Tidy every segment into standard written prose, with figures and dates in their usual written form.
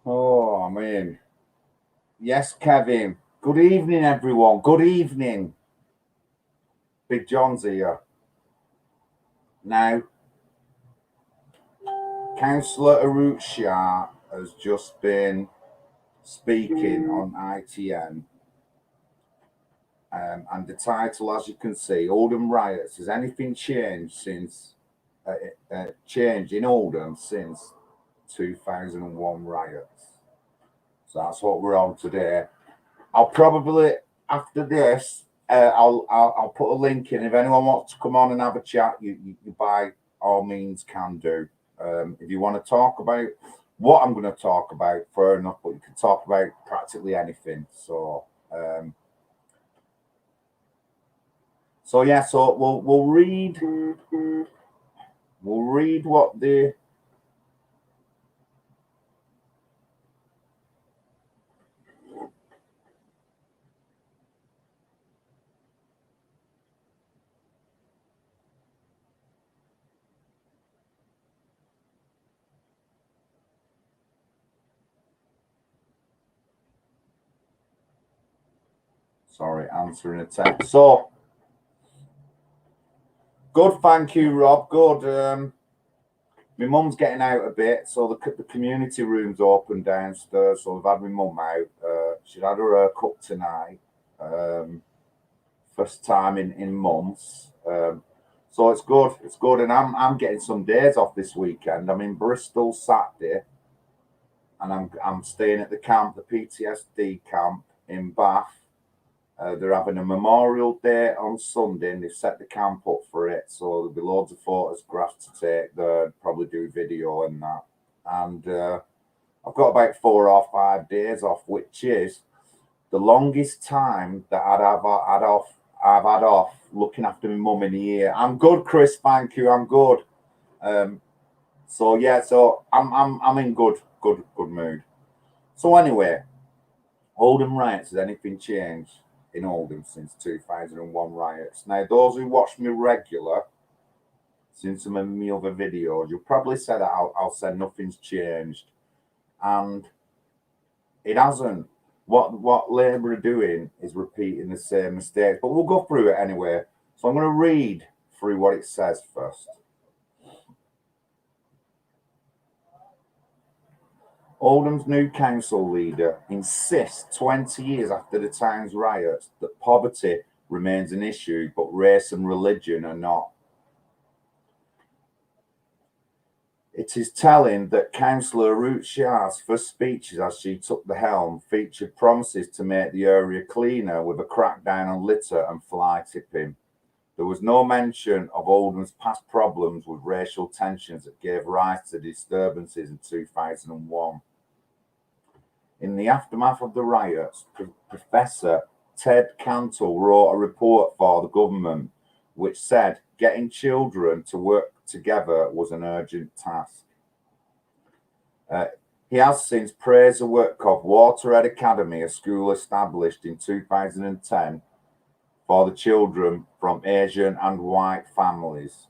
Oh, I'm in. Yes, Kevin. Good evening, everyone. Good evening. Big John's here. Now, Councillor Arut Shah has just been speaking on ITN. And the title, as you can see, Oldham Riots. Has anything changed since changed in Oldham since 2001 riots? So that's what we're on today. I'll probably after this, I'll put a link in. If anyone wants to come on and have a chat, you by all means can do. If you want to talk about what I'm going to talk about, fair enough. But you can talk about practically anything. So yeah. So we'll read what the answering a text. So good, thank you, Rob. Good. My mum's getting out a bit, so the community room's open downstairs. So I've had my mum out. She's had her haircut tonight. First time in months. So it's good. It's good, and I'm getting some days off this weekend. I'm in Bristol Saturday, and I'm staying at the camp, the PTSD camp in Bath. They're having a Memorial Day on Sunday, and they've set the camp up for it. So there'll be loads of photographs to take there, probably do video and that. And I've got about 4 or 5 days off, which is the longest time that I've had off looking after my mum in a year. I'm good, Chris. Thank you. I'm good. So yeah, so I'm in good mood. So anyway, Oldham riots. Has anything changed in Oldham since 2001 riots? Now, those who watch me regular, since some of my other videos, you'll probably say that I'll say nothing's changed, and it hasn't. What Labour are doing is repeating the same mistakes, but we'll go through it anyway. So I'm going to read through what it says first. Oldham's new council leader insists 20 years after the town's riots that poverty remains an issue, but race and religion are not. It is telling that Councillor Arut Shah's first speeches as she took the helm featured promises to make the area cleaner with a crackdown on litter and fly tipping. There was no mention of Oldham's past problems with racial tensions that gave rise to disturbances in 2001. In the aftermath of the riots, Professor Ted Cantle wrote a report for the government which said getting children to work together was an urgent task. He has since praised the work of Waterhead Academy, a school established in 2010 for the children from Asian and white families.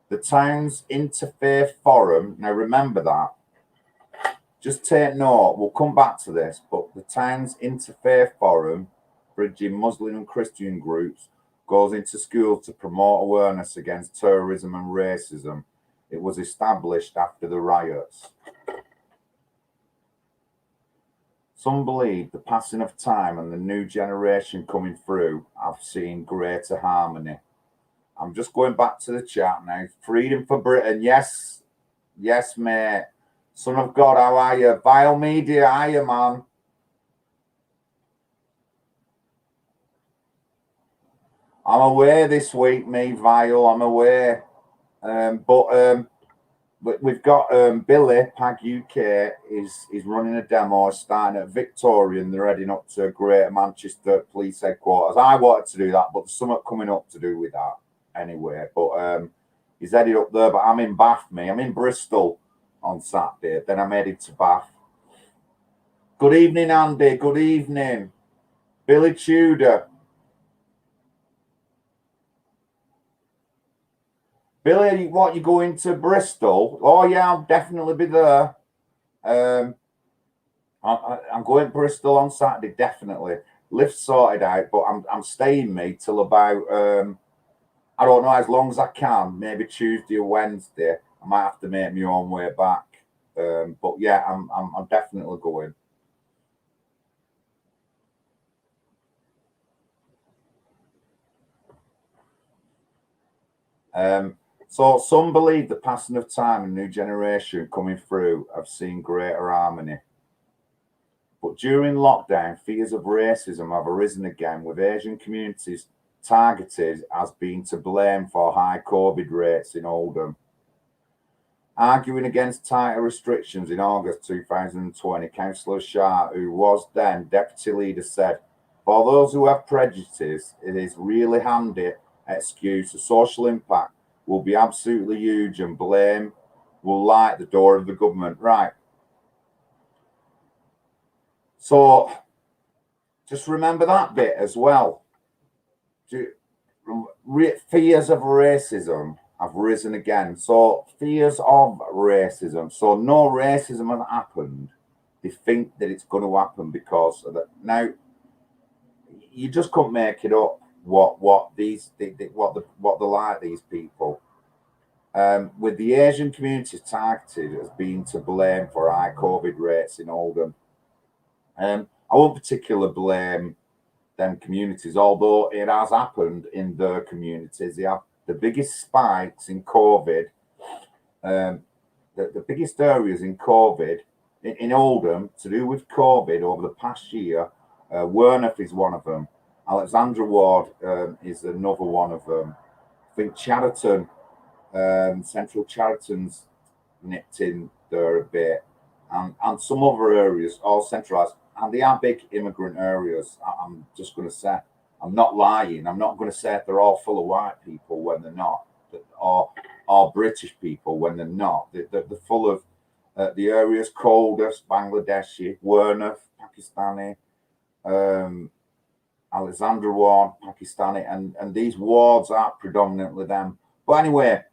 The town's interfaith forum, now remember that, just take note, we'll come back to this, but the town's interfaith forum, bridging Muslim and Christian groups, goes into schools to promote awareness against terrorism and racism. It was established after the riots. Some believe the passing of time and the new generation coming through have seen greater harmony. I'm just going back to the chat now. Freedom for Britain. Yes, mate. Son of God, how are you? Vile Media, how are you, man? I'm away this week, me, Vile. I'm away. But we've got Billy, Pag UK, is running a demo starting at Victoria, and they're heading up to Greater Manchester Police Headquarters. I wanted to do that, but there's something coming up to do with that anyway. But he's headed up there, but I'm in Bath, me. I'm in Bristol on Saturday. Then I'm headed to Bath. Good evening, Andy. Good evening. Billy Tudor. Billy, what, you going to Bristol? Oh, yeah, I'll definitely be there. I'm going to Bristol on Saturday, definitely. Lift sorted out, but I'm staying me till about I don't know, as long as I can, maybe Tuesday or Wednesday. I might have to make my own way back. But yeah, I'm definitely going. So some believe the passing of time and new generation coming through have seen greater harmony. But during lockdown, fears of racism have arisen again, with Asian communities targeted as being to blame for high COVID rates in Oldham. Arguing against tighter restrictions in August 2020, Councillor Shah, who was then Deputy Leader, said, "For those who have prejudice, it is really handy excuse. The social impact will be absolutely huge and blame will light the door of the government." Right. So just remember that bit as well. Fears of racism have risen again. So fears of racism. So no racism has happened. They think that it's going to happen because of that. Now you just couldn't make it up. What the like these people. With the Asian community targeted as being to blame for high COVID rates in Oldham. I won't particularly blame them communities, although it has happened in their communities. They have the biggest spikes in COVID. The biggest areas in COVID in Oldham to do with COVID over the past year. Werneth is one of them. Alexandra Ward is another one of them. I think Chariton, Central Chariton's nipped in there a bit, and some other areas, all centralised. And they are big immigrant areas. I'm just going to say, I'm not lying. I'm not going to say they're all full of white people when they're not, or British people when they're not. They're full of the areas coldest, Bangladeshi, Werneth, Pakistani, Alexandra Ward, Pakistani, and these wards are predominantly them. But anyway,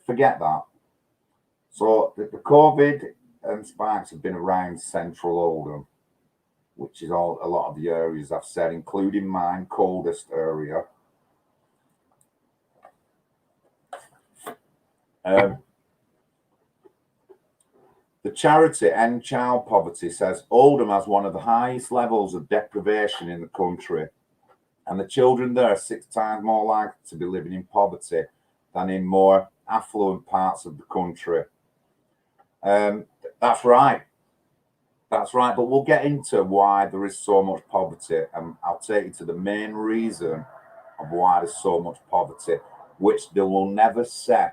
forget that. So the COVID spikes have been around central Oldham, which is a lot of the areas I've said, including mine, coldest area. The charity End Child Poverty says Oldham has one of the highest levels of deprivation in the country, and the children there are 6 times more likely to be living in poverty than in more affluent parts of the country. That's right. That's right. But we'll get into why there is so much poverty, and I'll take you to the main reason of why there's so much poverty, which they will never say.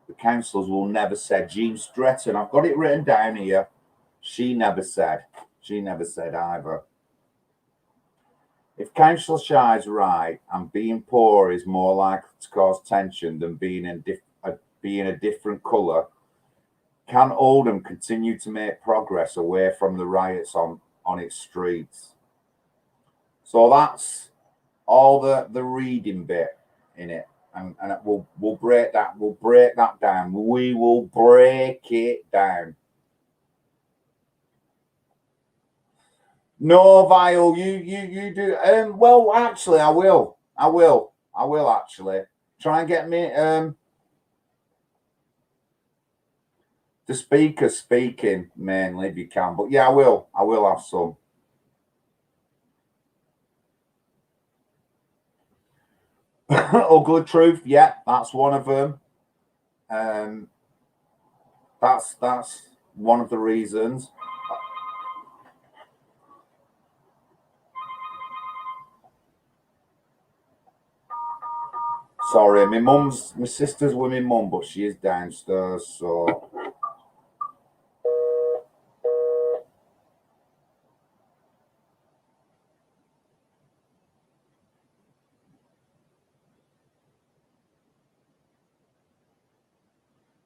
The councillors will never say. Jean Stretton, I've got it written down here. She never said. She never said either. If Councillor Shah is right, and being poor is more likely to cause tension than being a different colour, can Oldham continue to make progress away from the riots on its streets? So that's all the reading bit in it, and we'll break that down. We will break it down. No, Vile, you do. Well, actually, I will actually try and get me the speaker speaking mainly if you can. But yeah, I will have some. Ugly Truth, yeah, that's one of them. That's one of the reasons. Sorry, my sister's with my mum, but she is downstairs, so.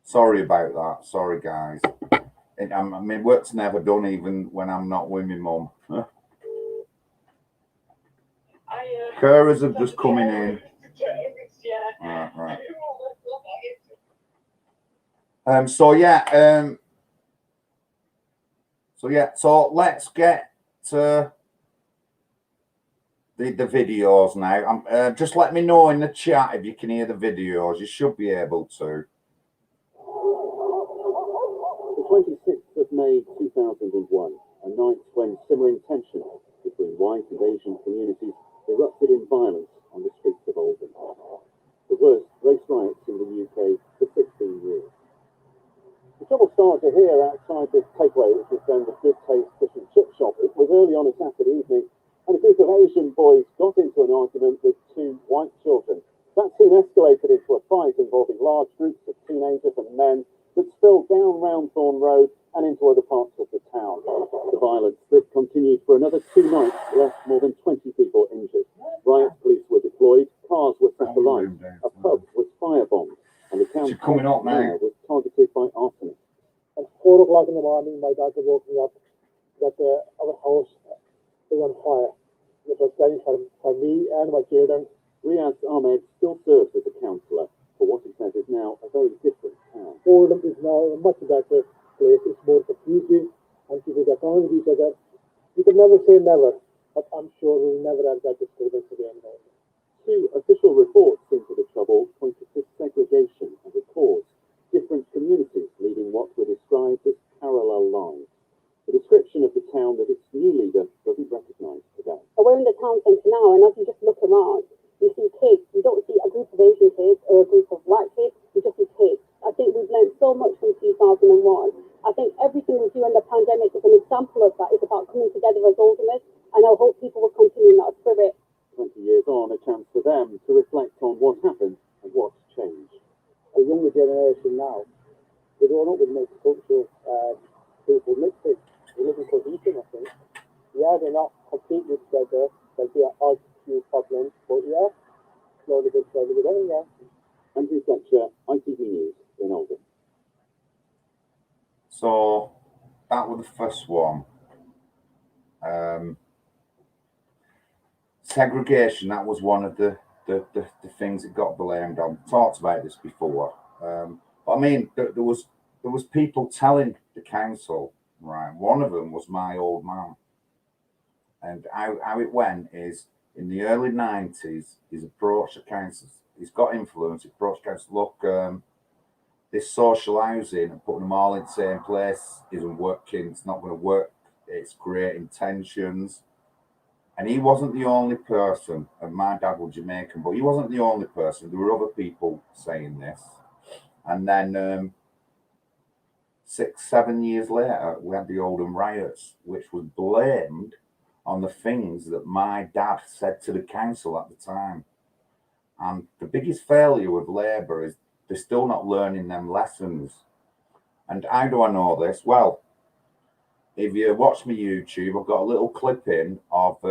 Sorry about that. Sorry, guys. I mean, work's never done even when I'm not with my mum. Carers have just coming in. Right. So yeah, So yeah, so let's get to the videos now. Just let me know in the chat if you can hear the videos. You should be able to. The 26th of May 2001, a night when simmering tension between white and Asian communities erupted in violence on the streets of Oldham. The worst race riots in the UK for 16 years. The trouble started here outside this takeaway, which was then the Good Taste Fish and Chip shop. It was early on a Saturday evening, and a group of Asian boys got into an argument with two white children. That soon escalated into a fight involving large groups of teenagers and men that spilled down Roundthorne Road and into other parts of the town. The violence that continued for another 2 nights left more than 20 people injured. Riot police were deployed, cars were set alight, a pub was firebombed, and the town's mayor was targeted by arsonists. At 4 o'clock in the morning, my daughter woke me up that our house is on fire. It was scary for me and my children. Riaz Ahmed still serves as a councillor for what he says is now a very different town. Oldham is now a much better place. It's more cohesive and people get on with each other. You can never say never, but I'm sure we'll never have that disturbance again. 2 official reports into the trouble pointed to segregation as a cause, different communities leading what were described as parallel lives. A description of the town that its new leader doesn't recognise today. We're in the town centre now, and as you just look around, you see kids. You don't see a group of Asian kids or a group of white kids. You just see kids. I think we've learned so much from 2001. I think everything we do in the pandemic is an example of that. It's about coming together as Oldhamers, and I hope people will continue in that spirit. 20 years on, a chance for them to reflect on what happened and what's changed. A younger generation now, they grown up with multicultural people mixed in. They live in cohesion, I think. Yeah, they're not completely together, but there are few problems, but yeah, slowly but getting there. Andrew Fletcher, ITV News in Oldham. So that was the first one. Segregation, that was one of the things that got blamed on. Talked about this before. But I mean, there was people telling the council, right? One of them was my old man. And how it went is, in the early 90s, he's approached the council. He's got influence. He approached the council. Look, this social housing and putting them all in the same place isn't working. It's not going to work. It's creating tensions. And he wasn't the only person. And my dad was Jamaican, but he wasn't the only person. There were other people saying this. And then 6, 7 years later, we had the Oldham Riots, which was blamed on the things that my dad said to the council at the time. And the biggest failure with Labour is they're still not learning them lessons. And how do I know this? Well, if you watch my YouTube, I've got a little clip in of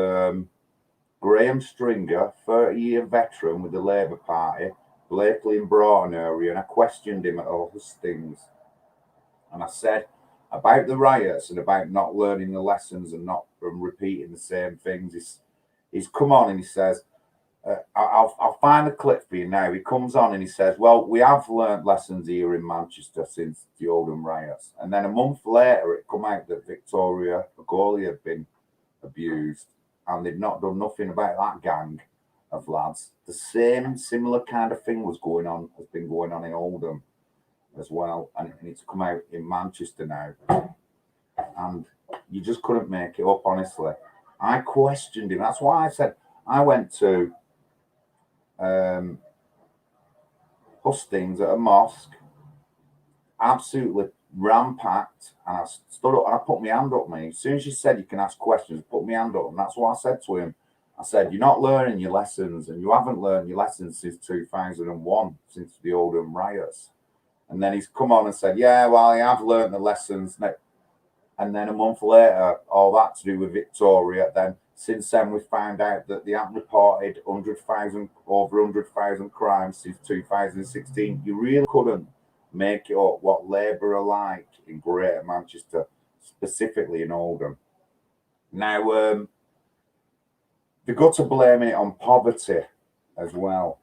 Graham Stringer, 30-year veteran with the Labour Party, Blakely and Broughton area, and I questioned him at all his things. And I said about the riots and about not learning the lessons and not repeating the same things. He's come on and he says, I'll find the clip for you now. He comes on and he says, well, we have learnt lessons here in Manchester since the Oldham Riots. And then a month later, it come out that Victoria Agoli had been abused and they'd not done nothing about that gang of lads. The same similar kind of thing has been going on in Oldham as well. And it's come out in Manchester now. And you just couldn't make it up, honestly. I questioned him. That's why I said I went to hustings at a mosque, absolutely rampacked, and I stood up and I put my hand up. As soon as she said you can ask questions, I put my hand up, and that's what I said to him. I said, you're not learning your lessons, and you haven't learned your lessons since 2001, since the Oldham Riots. And then he's come on and said, yeah, well, I have learned the lessons. And then a month later, all that to do with Victoria. Then since then, we found out that they haven't reported over 100,000 crimes since 2016. You really couldn't make it up what Labour are like in Greater Manchester, specifically in Oldham. Now, they got to blaming it on poverty as well.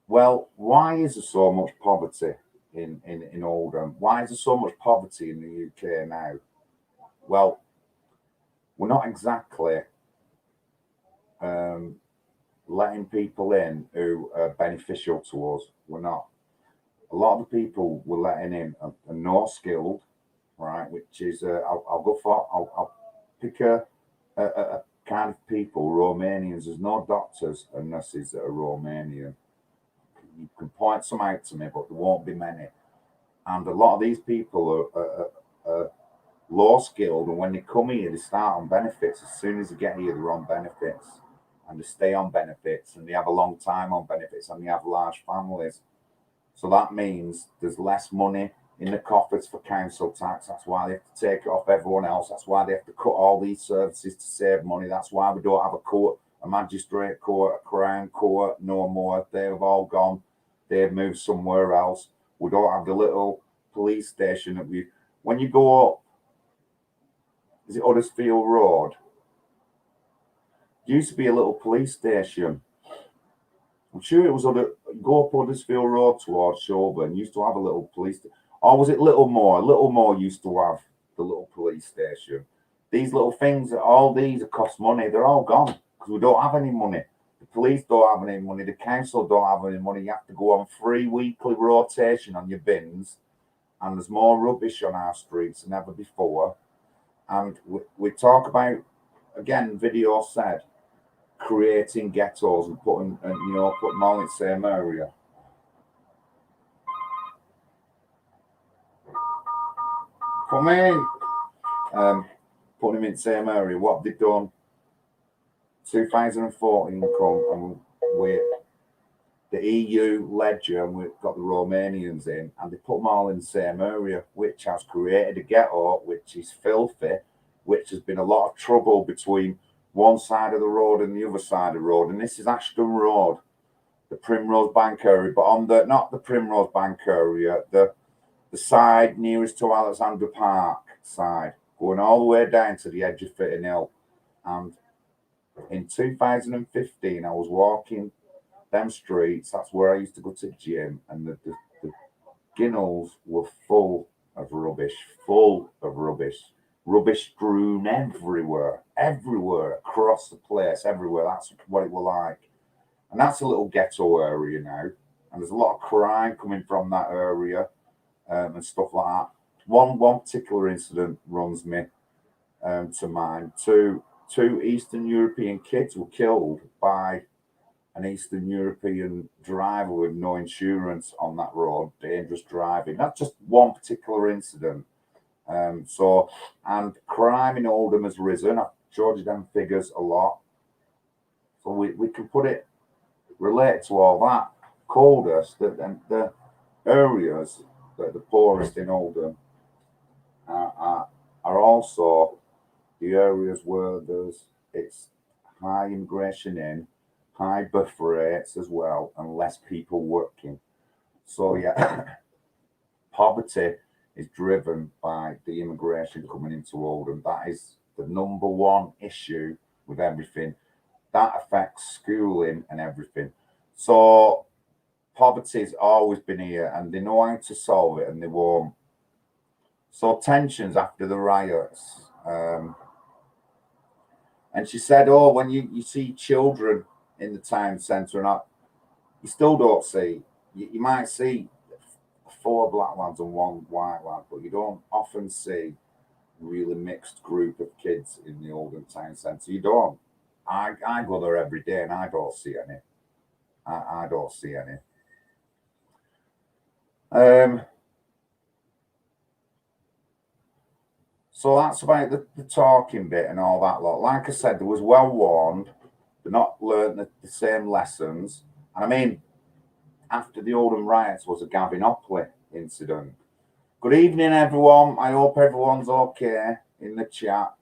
Well, why is there so much poverty in Oldham? Why is there so much poverty in the UK now? well, we're not exactly letting people in who are beneficial to us. We're not. A lot of the people we're letting in are no skilled, right? Which is, I'll pick a kind of people, Romanians. There's no doctors and nurses that are Romanian. You can point some out to me, but there won't be many. And a lot of these people are low skilled, and when they come here, they start on benefits. As soon as they get here, they're on benefits, and they stay on benefits, and they have a long time on benefits, and they have large families. So that means there's less money in the coffers for council tax. That's why they have to take it off everyone else. That's why they have to cut all these services to save money. That's why we don't have a court, a magistrate court, a crown court, no more. They've all gone. They've moved somewhere else. We don't have the little police station that we. When you go up, is it Huddersfield Road? There used to be a little police station. I'm sure it was go up Huddersfield Road towards Shelburne. Used to have a little police. Or was it Littlemore? Littlemore used to have the little police station. These little things, all these cost money. They're all gone because we don't have any money. The police don't have any money. The council don't have any money. You have to go on 3 weekly rotation on your bins, and there's more rubbish on our streets than ever before. And we talk about, again, video said, creating ghettos and putting them all in the same area. Come in. Putting them in the same area. What have they done? 2014 come and the EU ledger, and we've got the Romanians in, and they put them all in the same area, which has created a ghetto, which is filthy, which has been a lot of trouble between one side of the road and the other side of the road. And this is Ashton Road, the Primrose Bank area, but on the not the Primrose Bank area, the side nearest to Alexandra Park side, going all the way down to the edge of Fitting Hill. And in 2015, I was walking them streets. That's where I used to go to the gym, and the ginnels were full of rubbish, rubbish strewn everywhere, across the place, everywhere. That's what it was like. And that's a little ghetto area now. And there's a lot of crime coming from that area and stuff like that. One particular incident runs me to mind. Two Eastern European kids were killed by an Eastern European driver with no insurance on that road, dangerous driving. That's just one particular incident. And crime in Oldham has risen. I've showed you them figures a lot. So we can put it, relate to all that. Coldest, the areas that are the poorest in Oldham are also the areas where it's high immigration in, high birth rates as well, and less people working. So yeah, poverty is driven by the immigration coming into Oldham. That is the number one issue with everything. That affects schooling and everything. So poverty's always been here, and they know how to solve it, and they won't. So tensions after the riots. And she said, oh, when you see children in the town centre, and you still don't see, you might see 4 black lads and 1 white lad, but you don't often see a really mixed group of kids in the Oldham town centre. You don't. I go there every day and I don't see any. I don't see any. So that's about the talking bit and all that lot. Like I said, they was well warned. They're not learned the same lessons. And I mean, after the Oldham Riots was a Gavin Opley incident. Good evening, everyone. I hope everyone's okay in the chat.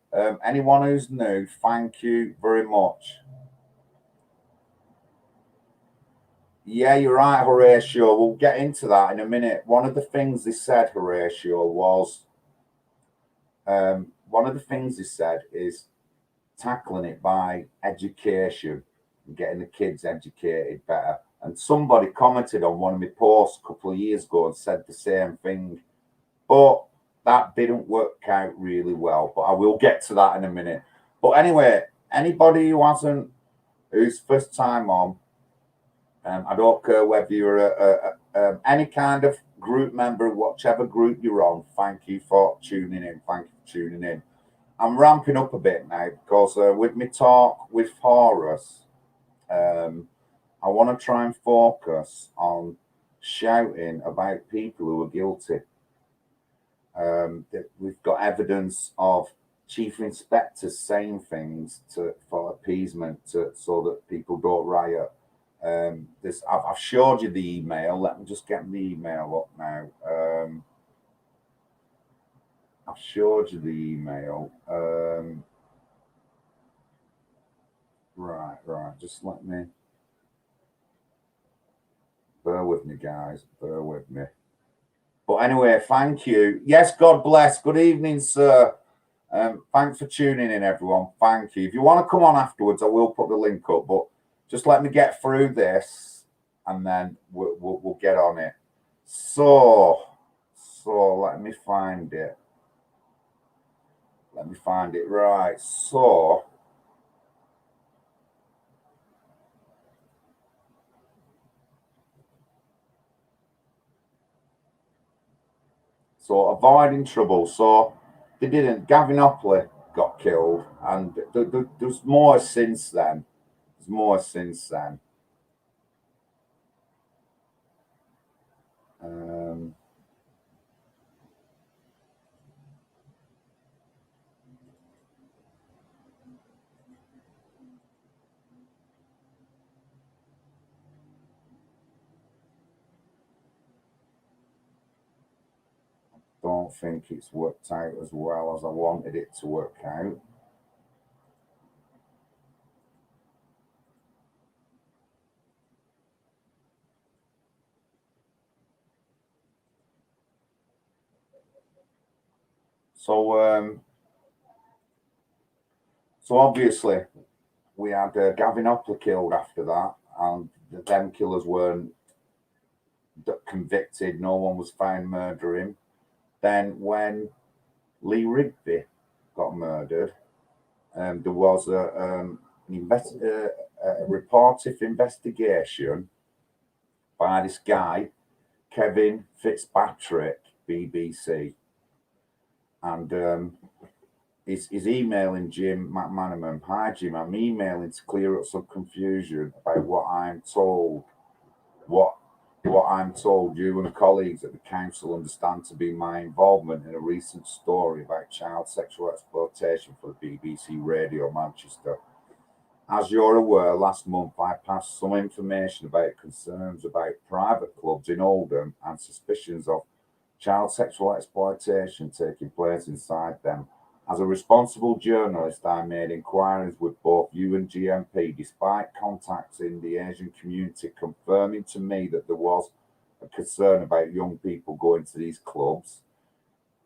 Anyone who's new, thank you very much. Yeah, you're right, Horatio. We'll get into that in a minute. One of the things they said, Horatio, was is tackling it by education and getting the kids educated better. And somebody commented on one of my posts a couple of years ago and said the same thing. But that didn't work out really well, but I will get to that in a minute. But anyway, anybody who's first time on, I don't care whether you're any kind of group member, whichever group you're on. Thank you for tuning in. Thank you for tuning in. I'm ramping up a bit now because with me talk with Horus, I want to try and focus on shouting about people who are guilty. We've got evidence of chief inspectors saying things for appeasement so that people don't riot. I've showed you the email. Let me just get the email up now. I've showed you the email. Right. Just let me. Bear with me, guys. Bear with me. But anyway, thank you. Yes, God bless. Good evening, sir. Thanks for tuning in, everyone. Thank you. If you want to come on afterwards, I will put the link up. But just let me get through this, and then we'll get on it. So let me find it. Right. So avoiding trouble. So they didn't. Gavin Opley got killed, and there's more since then. Don't think it's worked out as well as I wanted it to work out. So obviously we had Gavin Opley killed after that, and them killers weren't convicted. No one was found murdering. Then when Lee Rigby got murdered, there was a reported investigation by this guy, Kevin Fitzpatrick, BBC, and he's emailing Jim McManaman. Hi, Jim. I'm emailing to clear up some confusion about what I'm told. What I'm told you and colleagues at the council understand to be my involvement in a recent story about child sexual exploitation for the BBC Radio Manchester. As you're aware, last month I passed some information about concerns about private clubs in Oldham and suspicions of child sexual exploitation taking place inside them. As a responsible journalist, I made inquiries with both you and GMP, despite contacts in the Asian community confirming to me that there was a concern about young people going to these clubs.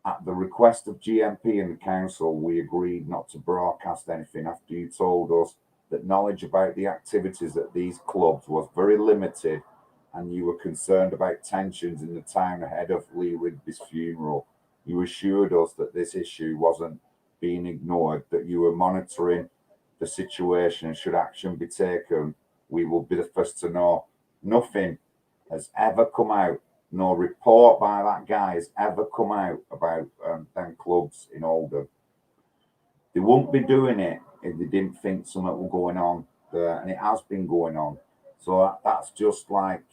At the request of GMP and the council, we agreed not to broadcast anything after you told us that knowledge about the activities at these clubs was very limited and you were concerned about tensions in the town ahead of Lee Rigby's funeral. You assured us that this issue wasn't being ignored, that you were monitoring the situation and should action be taken, we will be the first to know. Nothing has ever come out, no report by that guy has ever come out about them clubs in Oldham. They wouldn't be doing it if they didn't think something was going on there, and it has been going on. So that's just like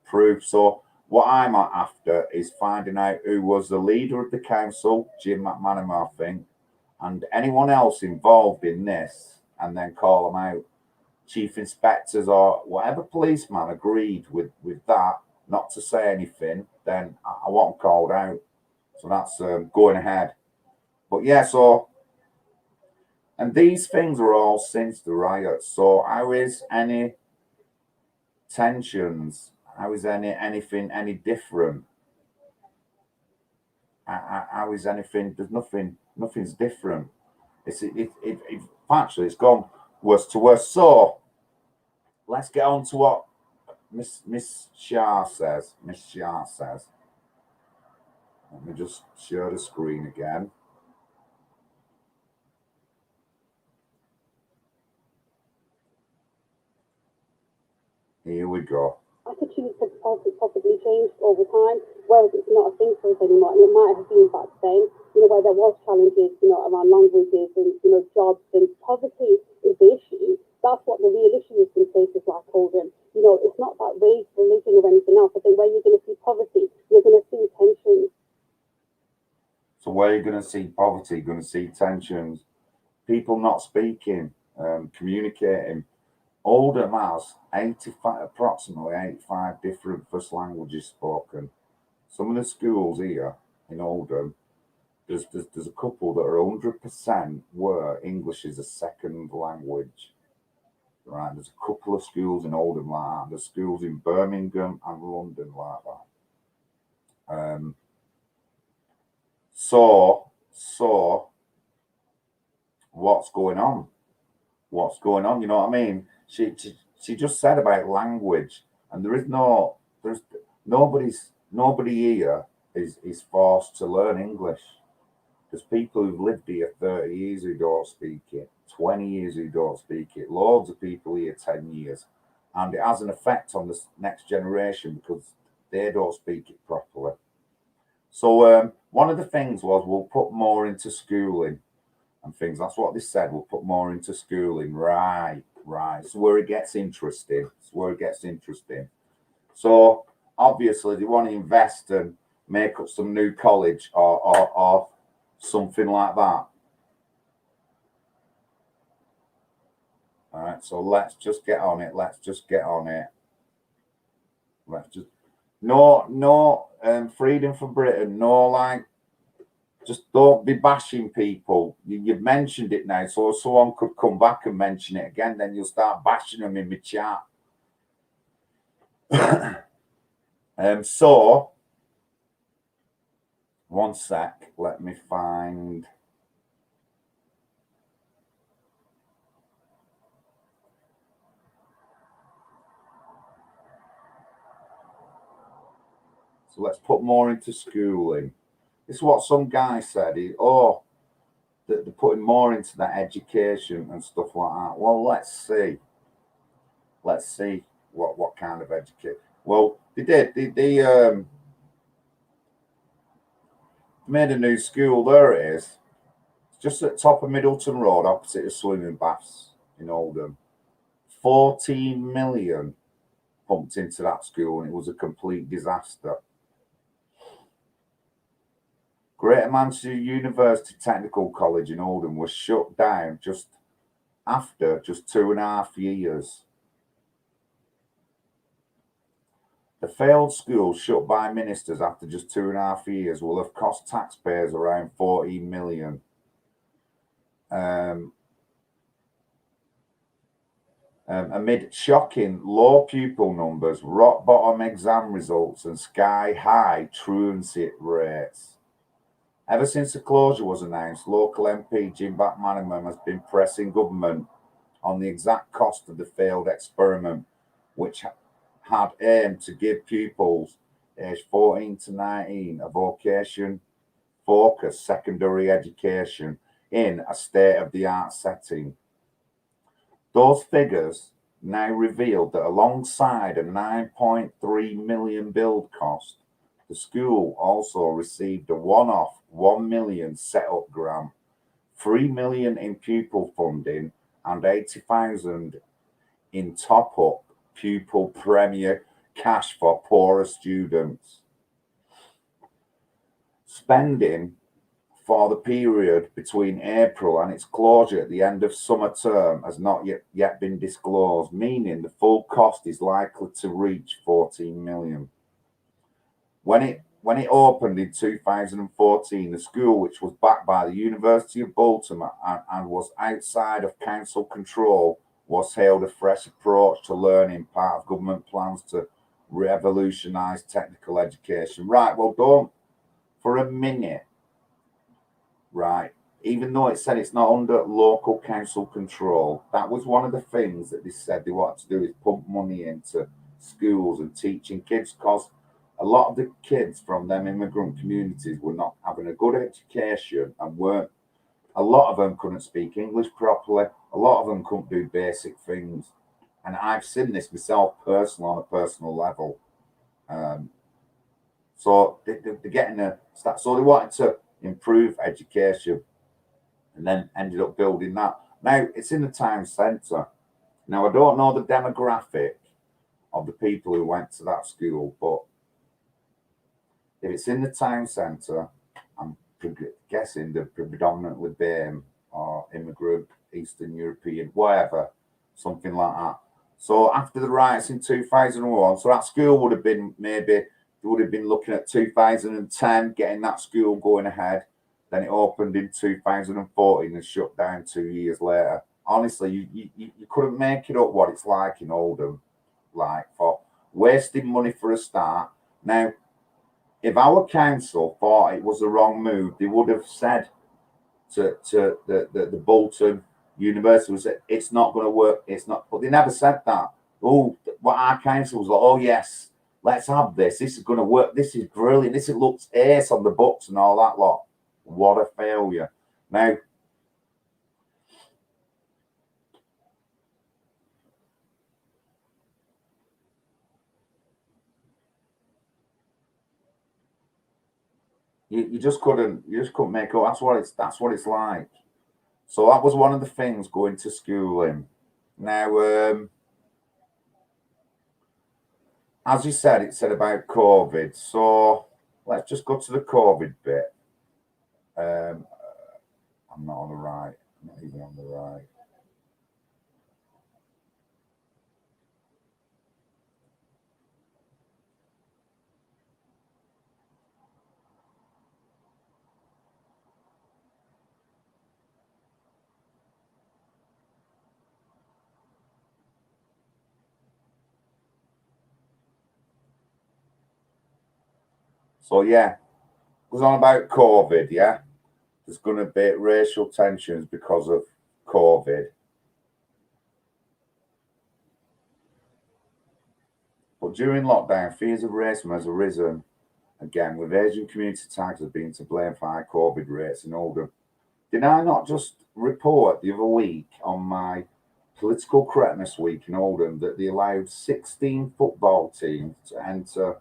proof. So what I'm after is finding out who was the leader of the council, Jim McManaman, I think, and anyone else involved in this, and then call them out. Chief inspectors or whatever policeman agreed with that not to say anything, then I want them called out. So that's going ahead. But yeah, so, and these things are all since the riots. So how is any tensions? How is anything any different? How is anything? There's nothing's different. Actually it's gone worse to worse. So let's get on to what Miss Shah says. Let me just share the screen again. Here we go. Attitudes have possibly changed over time, whereas it's not a thing for us anymore. And it might have been back then, where there was challenges, around languages and, jobs, and poverty is the issue. That's what the real issue is in places like Oldham. It's not about race, religion, or anything else. I think where you're going to see poverty, you're going to see tensions. So where you're going to see poverty, you're going to see tensions, people not speaking, communicating. Oldham has approximately 85 different first languages spoken. Some of the schools here in Oldham, there's a couple that are 100% where English is a second language. Right, there's a couple of schools in Oldham like that. There's schools in Birmingham and London like that. So what's going on? What's going on? You know what I mean? She just said about language, and there's nobody here is forced to learn English. There's people who've lived here 30 years who don't speak it, 20 years who don't speak it, loads of people here 10 years. And it has an effect on the next generation because they don't speak it properly. So one of the things was we'll put more into schooling and things. That's what they said. We'll put more into schooling. Right. So where it gets interesting. So obviously they want to invest and make up some new college or something like that. All right, so let's just get on it. No freedom for Britain. No, like, just don't be bashing people. You've mentioned it now, so someone could come back and mention it again. Then you'll start bashing them in the chat. So one sec. Let me find. So let's put more into schooling. This is what some guy said. They're putting more into that education and stuff like that. Well, let's see. What kind of education. Well, they did. They made a new school. There it is. It's just at the top of Middleton Road, opposite the swimming baths in Oldham. 14 million pumped into that school, and it was a complete disaster. Greater Manchester University Technical College in Oldham was shut down after 2.5 years. The failed school, shut by ministers after just 2.5 years, will have cost taxpayers around 14 million. Amid shocking low pupil numbers, rock bottom exam results, and sky high truancy rates. Ever since the closure was announced, local MP Jim McManaman has been pressing government on the exact cost of the failed experiment, which had aimed to give pupils aged 14 to 19 a vocation-focused secondary education in a state-of-the-art setting. Those figures now revealed that alongside a 9.3 million build cost, the school also received a one-off 1 million set-up grant, 3 million in pupil funding, and 80,000 in top-up pupil premier cash for poorer students. Spending for the period between April and its closure at the end of summer term has not yet been disclosed, meaning the full cost is likely to reach 14 million. When it opened in 2014, the school, which was backed by the University of Baltimore and was outside of council control, was hailed a fresh approach to learning, part of government plans to revolutionise technical education. Right, well, don't for a minute. Right, even though it said it's not under local council control, that was one of the things that they said they wanted to do, is pump money into schools and teaching kids, because a lot of the kids from them immigrant communities were not having a good education and weren't. A lot of them couldn't speak English properly. A lot of them couldn't do basic things, and I've seen this myself personally on a personal level. So they're getting a start. So they wanted to improve education, and then ended up building that. Now it's in the town centre. Now I don't know the demographic of the people who went to that school, but if it's in the town centre, I'm guessing they're predominantly BAME or immigrant, Eastern European, whatever, something like that. So after the riots in 2001, so that school would have been they would have been looking at 2010, getting that school going ahead. Then it opened in 2014 and shut down 2 years later. Honestly, you couldn't make it up what it's like in Oldham, like for wasting money for a start. Now, if our council thought it was the wrong move, they would have said to the Bolton University, was that it's not going to work. It's not, but they never said that. Oh, what our council was like, oh yes, let's have this. This is going to work. This is brilliant. This looks ace on the books and all that lot. What a failure. Now, you just couldn't make it. That's what it's like. So that was one of the things going to schooling. Now, as you said, it said about COVID. So let's just go to the COVID bit. I'm not on the right. I'm not even on the right. So yeah, it was on about COVID. Yeah, there's going to be racial tensions because of COVID. But during lockdown, fears of racism has arisen again, with Asian community tags have been to blame for high COVID rates in Oldham. Did I not just report the other week on my political correctness week in Oldham that they allowed 16 football teams to enter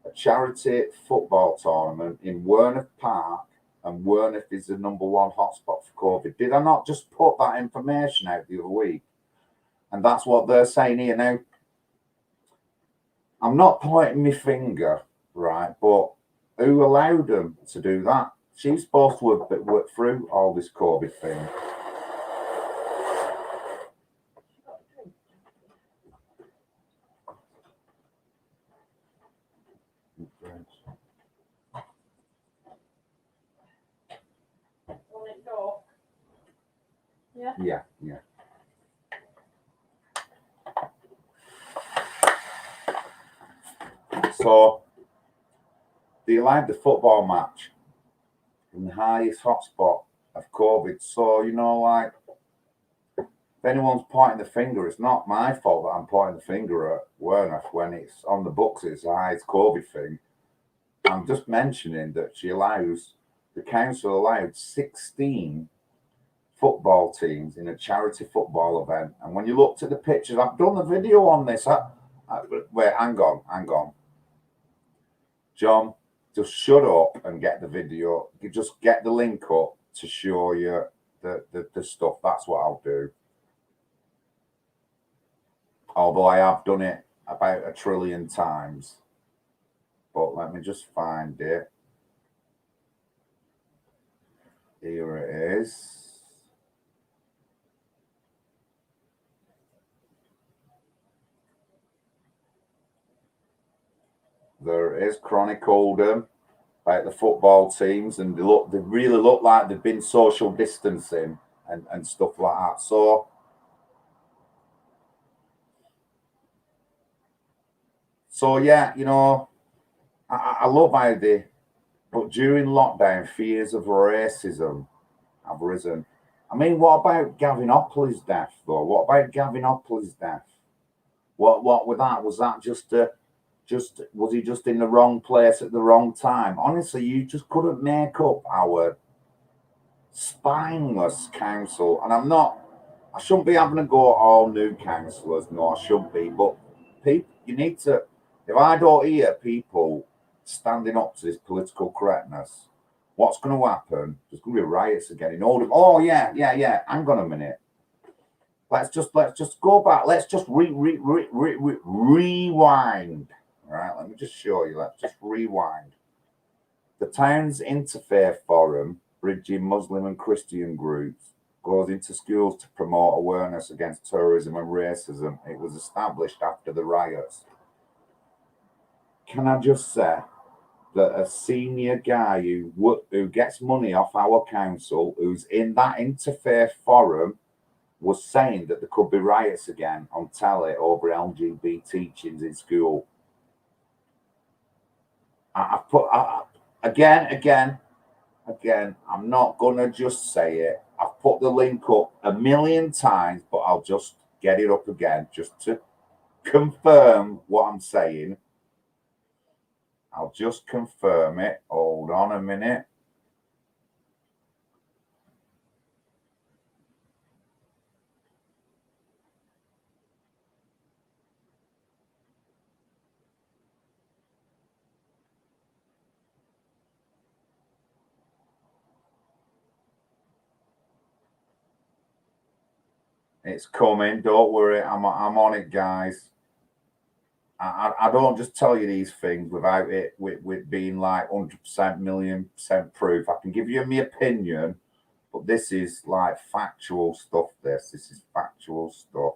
a charity football tournament in Werneth Park, and Werneth is the number one hotspot for COVID? Did I not just put that information out the other week? And that's what they're saying here. Now, I'm not pointing my finger, right, but who allowed them to do that? She's supposed to have worked through all this COVID thing. Yeah. So they allowed the football match in the highest hotspot of COVID. So, like, if anyone's pointing the finger, it's not my fault that I'm pointing the finger at Werneth when it's on the books, it's the highest COVID thing. I'm just mentioning that the council allowed 16 football teams in a charity football event. And when you looked at the pictures, I've done a video on this. Wait, hang on. John, just shut up and get the video. You just get the link up to show you the stuff. That's what I'll do. Although I have done it about 1 trillion times. But let me just find it. Here it is. There it is, Chronic Oldham, about the football teams, and they really look like they've been social distancing and stuff like that. So yeah, I love how but during lockdown, fears of racism have risen. I mean, what about Gavin Opley's death, though? What about Gavin Opley's death? What with that? Was that just was he just in the wrong place at the wrong time? Honestly, you just couldn't make up our spineless council. And I shouldn't be having a go at all new councillors. No, I shouldn't be. But people, you need to, if I don't hear people standing up to this political correctness, what's going to happen? There's going to be riots again in Oldham. Oh, yeah. Hang on a minute. Let's just go back. Let's just rewind. All right, let me just show you. Let's just rewind. The town's interfaith forum, bridging Muslim and Christian groups, goes into schools to promote awareness against terrorism and racism. It was established after the riots. Can I just say that a senior guy who gets money off our council, who's in that interfaith forum, was saying that there could be riots again on telly over LGBT teachings in school. I've put again. I'm not gonna just say it. I've put the link up a million times, but I'll just get it up again just to confirm what I'm saying. I'll just confirm it. Hold on a minute. It's coming. Don't worry. I'm on it, guys. I don't just tell you these things without it with being like 100% million% proof. I can give you my opinion, but this is like factual stuff. This is factual stuff.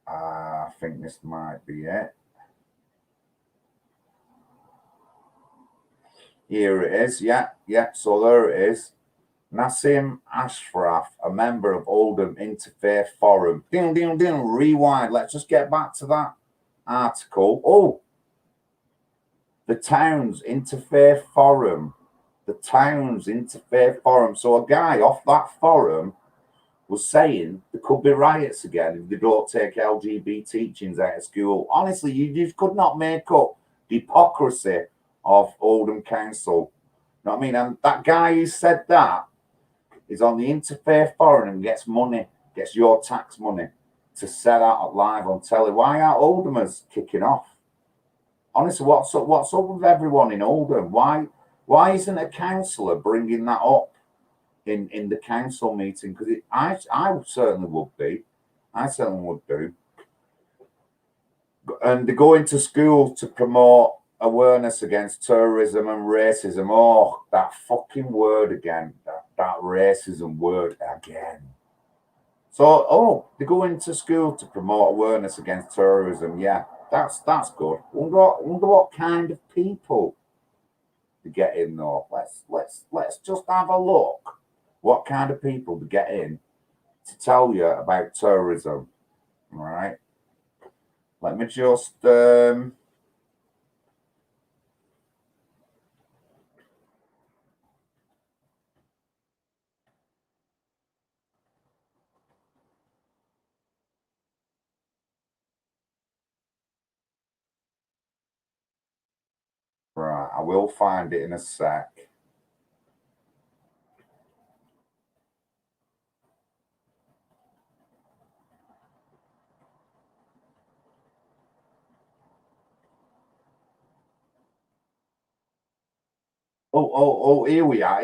I think this might be it. Here it is. Yeah. So there it is. Nassim Ashraf, a member of Oldham Interfaith Forum. Rewind. Let's just get back to that article. Oh, the town's Interfaith Forum. The town's Interfaith Forum. So a guy off that forum was saying there could be riots again if they don't take LGBT teachings out of school. Honestly, you just could not make up the hypocrisy of Oldham Council. You know what I mean? And that guy who said that is on the Interfaith Forum and gets money, gets your tax money to sell out live on telly. Why aren't Oldhamers kicking off? Honestly, what's up with everyone in Oldham? Why isn't a councillor bringing that up in the council meeting? Because I certainly would be. I certainly would do. And they go into schools to promote awareness against terrorism and racism. Oh, that fucking word again. That racism word again. So, they go into school to promote awareness against terrorism. Yeah, that's good. Wonder what kind of people to get in though. Let's just have a look. What kind of people to get in to tell you about terrorism? All right. Let me just right, I will find it in a sec. Oh, here we are.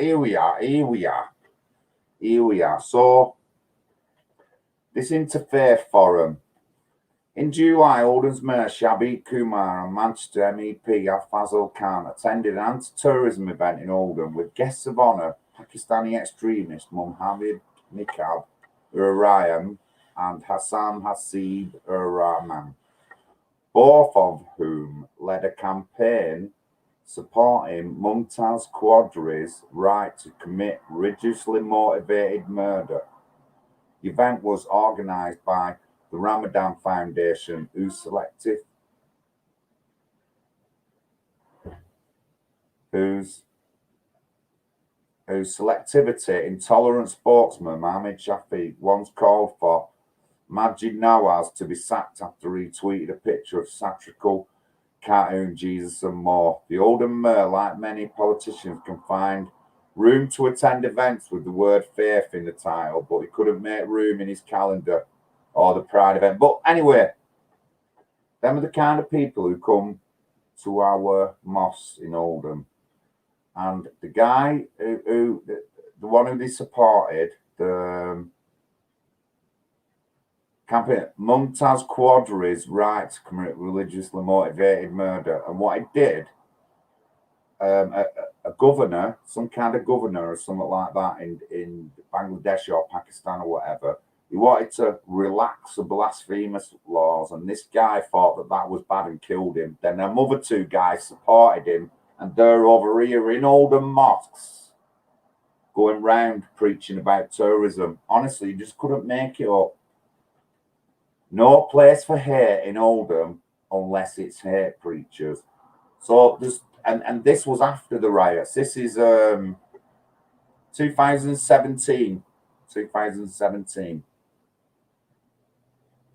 So, this interfaith forum. In July, Oldham's Mayor Shabir Kumar and Manchester MEP Fazil Khan attended an anti-terrorism event in Oldham with guests of honour Pakistani extremist Muhammad Niqab Ur-Rahman and Hassan Hasib Ur-Rahman, both of whom led a campaign supporting Mumtaz Quadri's right to commit religiously motivated murder. The event was organised by the Ramadan Foundation, whose selectivity intolerant spokesman Mohammed Shafiq once called for Majid Nawaz to be sacked after he tweeted a picture of satirical cartoon Jesus and more. The Oldham Mayor, like many politicians, can find room to attend events with the word faith in the title, but he couldn't make room in his calendar or the Pride event. But anyway, them are the kind of people who come to our mosque in Oldham. And the guy who the one who they supported, the campaign, Mumtaz Quadri's right to commit religiously motivated murder. And what he did, a governor, some kind of governor or something like that in Bangladesh or Pakistan or whatever, he wanted to relax the blasphemous laws, and this guy thought that that was bad and killed him. Then them other two guys supported him, and they're over here in Oldham mosques going round preaching about terrorism. Honestly, you just couldn't make it up. No place for hate in Oldham unless it's hate preachers. So there's and this was after the riots. This is 2017. 2017.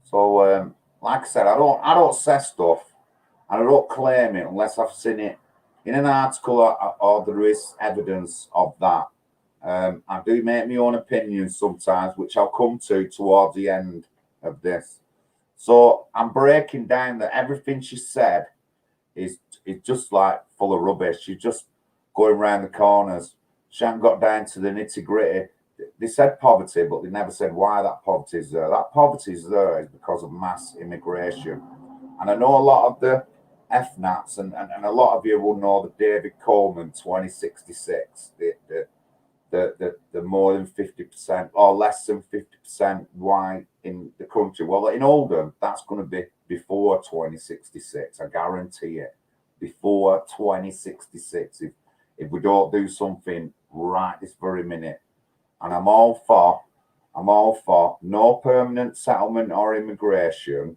So like I said, I don't say stuff and I don't claim it unless I've seen it in an article or there is evidence of that. I do make my own opinions sometimes, which I'll come to towards the end of this. So I'm breaking down that everything she said is just like full of rubbish. She's just going around the corners. She hasn't got down to the nitty gritty. They said poverty, but they never said why that poverty is there. That poverty is there is because of mass immigration. And I know a lot of the FNATs, and a lot of you will know the David Coleman 2066, the more than 50% or less than 50% white in the country. Well, in Oldham, that's going to be before 2066. I guarantee it. Before 2066, if we don't do something right this very minute. And I'm all for no permanent settlement or immigration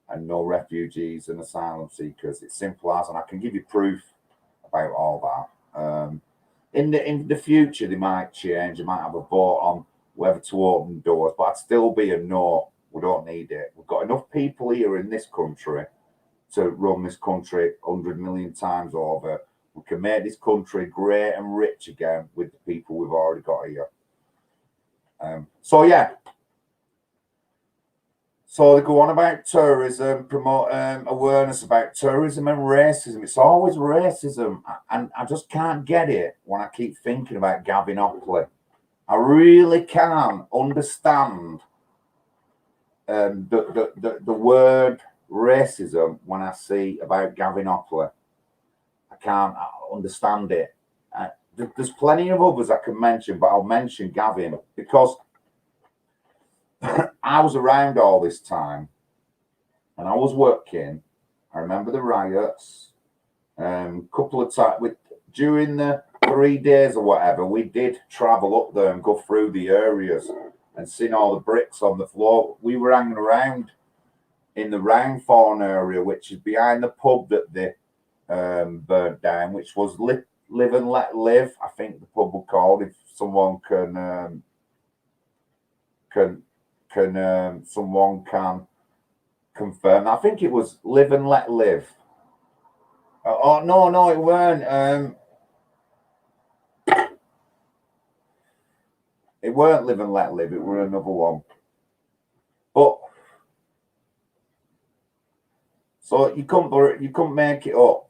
and no refugees and asylum seekers. It's simple as, and I can give you proof about all that. In the future, they might change. They might have a vote on whether to open doors, but I'd still be a no. We don't need it. We've got enough people here in this country to run this country 100 million times over. We can make this country great and rich again with the people we've already got here. So yeah. So they go on about terrorism, promote awareness about terrorism and racism. It's always racism, and I just can't get it when I keep thinking about Gavin Hopley. I really can't understand the word racism when I see about Gavin Hopley. I can't understand it. There's plenty of others I can mention, but I'll mention Gavin because I was around all this time and I was working. I remember the riots. Couple of times during the 3 days or whatever, we did travel up there and go through the areas and seen all the bricks on the floor. We were hanging around in the Roundthorne area, which is behind the pub that they burnt down, which was Live and Let Live, I think the pub was called. If someone someone can confirm. I think it was Live and Let Live. Oh no, it weren't. It weren't Live and Let Live. It were another one. But so you couldn't make it up.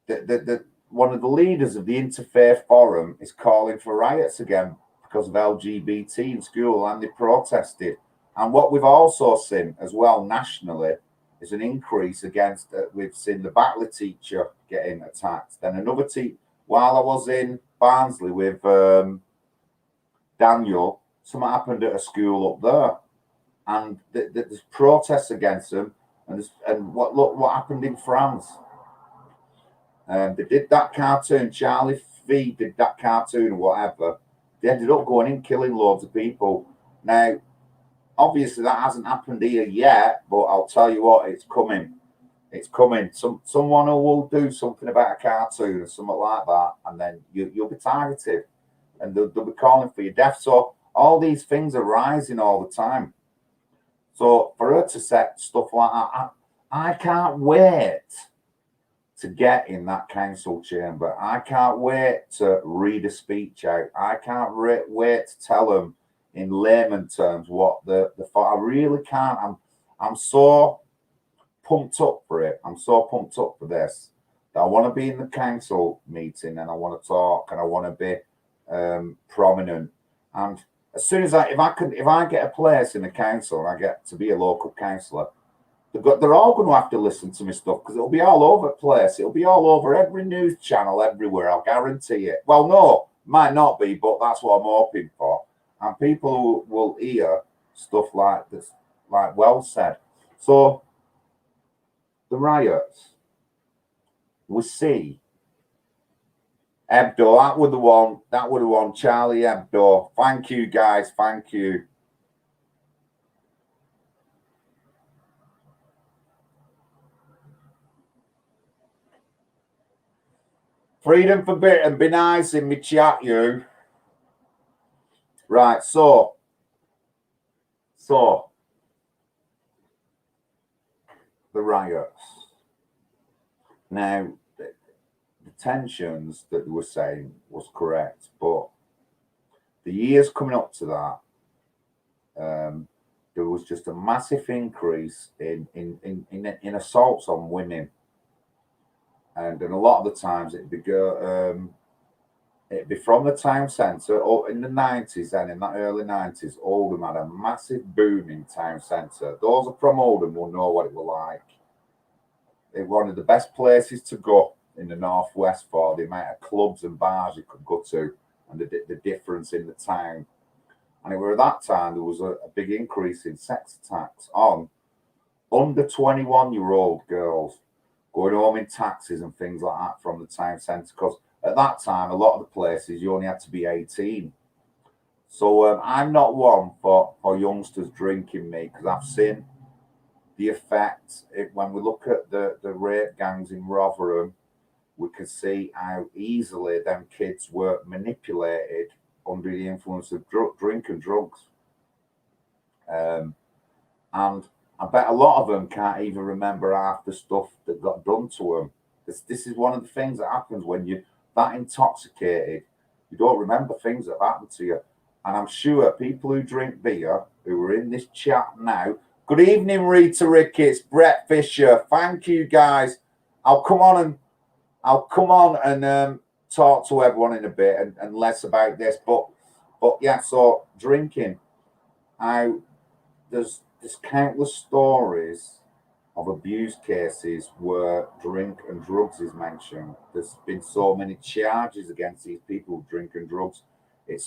The one of the leaders of the Interfaith Forum is calling for riots again because of LGBT in school, and they protested. And what we've also seen as well nationally is an increase against. We've seen the Batley teacher getting attacked. Then another teacher. While I was in Barnsley with Daniel, something happened at a school up there, and there's protests against them. And what happened in France? They did that cartoon. Charlie V did that cartoon or whatever. They ended up going in killing loads of people. Now, obviously that hasn't happened here yet, but I'll tell you what, it's coming. It's coming. Someone who will do something about a cartoon or something like that, and then you'll be targeted, and they'll be calling for your death. So all these things are rising all the time. So for her to say stuff like that, I can't wait to get in that council chamber. I can't wait to read a speech out. I can't wait to tell them in layman terms what the I really can't. I'm so pumped up for it. I'm so pumped up for this. That I want to be in the council meeting and I want to talk and I want to be prominent. And as soon as if I get a place in the council and I get to be a local councillor, they're all going to have to listen to me stuff because it'll be all over the place. It'll be all over every news channel everywhere. I'll guarantee it. Well, no, might not be, but that's what I'm hoping for. And people will hear stuff like this, like well said. So the riots, we see Hebdo. That would have won. Charlie Hebdo. Thank you, guys. Thank you. Freedom for bit and be nice in me chat, you. Right, so the riots. Now, the tensions that they were saying was correct, but the years coming up to that, there was just a massive increase in assaults on women, and a lot of the times it'd be from the town centre. Or in the 90s, and in that early 90s, Oldham had a massive boom in town centre. Those from Oldham will know what it was like. It was one of the best places to go in the northwest for the amount of clubs and bars you could go to, and the difference in the town. And it was at that time there was a big increase in sex attacks on under 21-year-old girls going home in taxis and things like that from the town centre. Because at that time, a lot of the places you only had to be 18. So I'm not one for youngsters drinking me, because I've seen the effect. When we look at the rape gangs in Rotherham, we can see how easily them kids were manipulated under the influence of drink and drugs. And I bet a lot of them can't even remember half the stuff that got done to them. This is one of the things that happens when you're that intoxicated. You don't remember things that happened to you. And I'm sure people who drink beer, who are in this chat now, good evening, Rita Ricketts, Brett Fisher. Thank you, guys. I'll come on and talk to everyone in a bit and less about this. But yeah, so drinking. There's countless stories of abuse cases where drink and drugs is mentioned. There's been so many charges against these people who drink and drugs. It's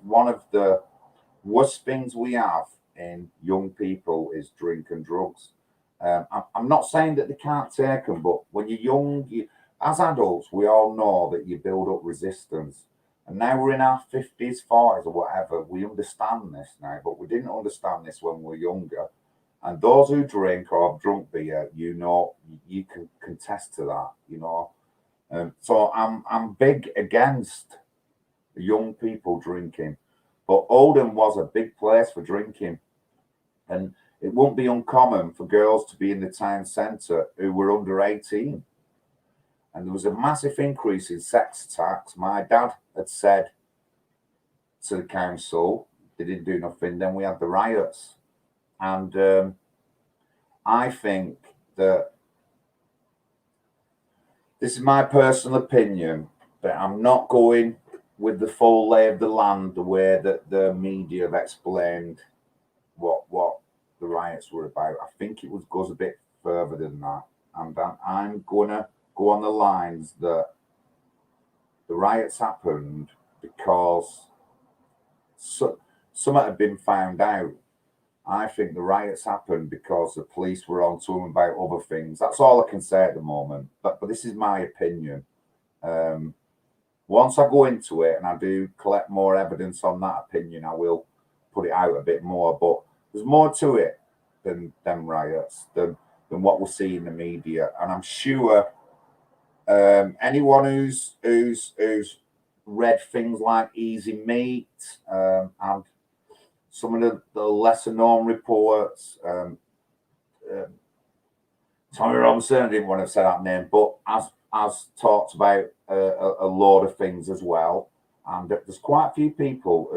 one of the worst things we have in young people is drink and drugs. I'm not saying that they can't take them, but when you're young, as adults, we all know that you build up resistance. And now we're in our 50s, 40s, or whatever. We understand this now, but we didn't understand this when we were younger. And those who drink or have drunk beer, you can contest to that, So I'm big against young people drinking. But Oldham was a big place for drinking. And it won't be uncommon for girls to be in the town centre who were under 18. And there was a massive increase in sex attacks. My dad had said to the council, they didn't do nothing. Then we had the riots. And I think that this is my personal opinion, but I'm not going with the full lay of the land, the way that the media have explained what the riots were about. I think it goes a bit further than that. And I'm going to go on the lines that the riots happened because some had been found out. I think the riots happened because the police were on to them about other things. That's all I can say at the moment. But this is my opinion. Once I go into it and I do collect more evidence on that opinion, I will put it out a bit more. But there's more to it than them riots, than what we see in the media. And I'm sure anyone who's read things like Easy Meat and some of the lesser known reports. Tommy Robinson, I didn't want to say that name, but as talked about a load of things as well. And there's quite a few people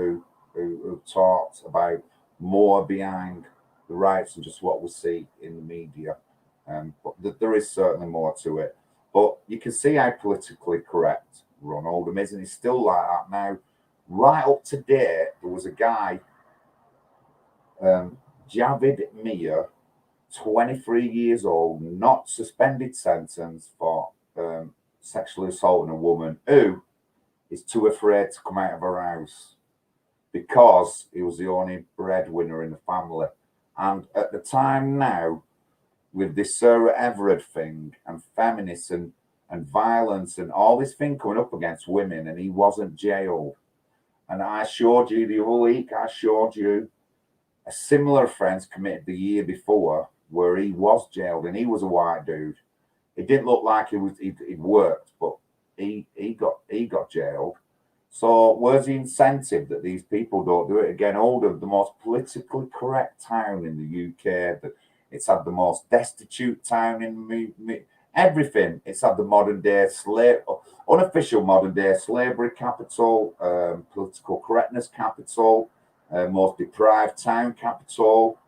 who talked about more behind the riots than just what we see in the media. But there is certainly more to it. But you can see how politically correct Ron Oldham is, and he's still like that now. Right up to date, there was a guy, Javid Mia, 23 years old, not suspended sentence for sexually assaulting a woman, who is too afraid to come out of her house because he was the only breadwinner in the family. And at the time now, with this Sarah Everard thing and feminists and violence and all this thing coming up against women, and he wasn't jailed. And I showed you the other week, I showed you a similar offence committed the year before where he was jailed, and he was a white dude. It didn't look like he'd worked, but he got jailed. So where's the incentive that these people don't do it again? Oldham, the most politically correct town in the UK, that it's had the most destitute town in everything. It's had the modern day unofficial modern day slavery capital, political correctness capital, most deprived town capital,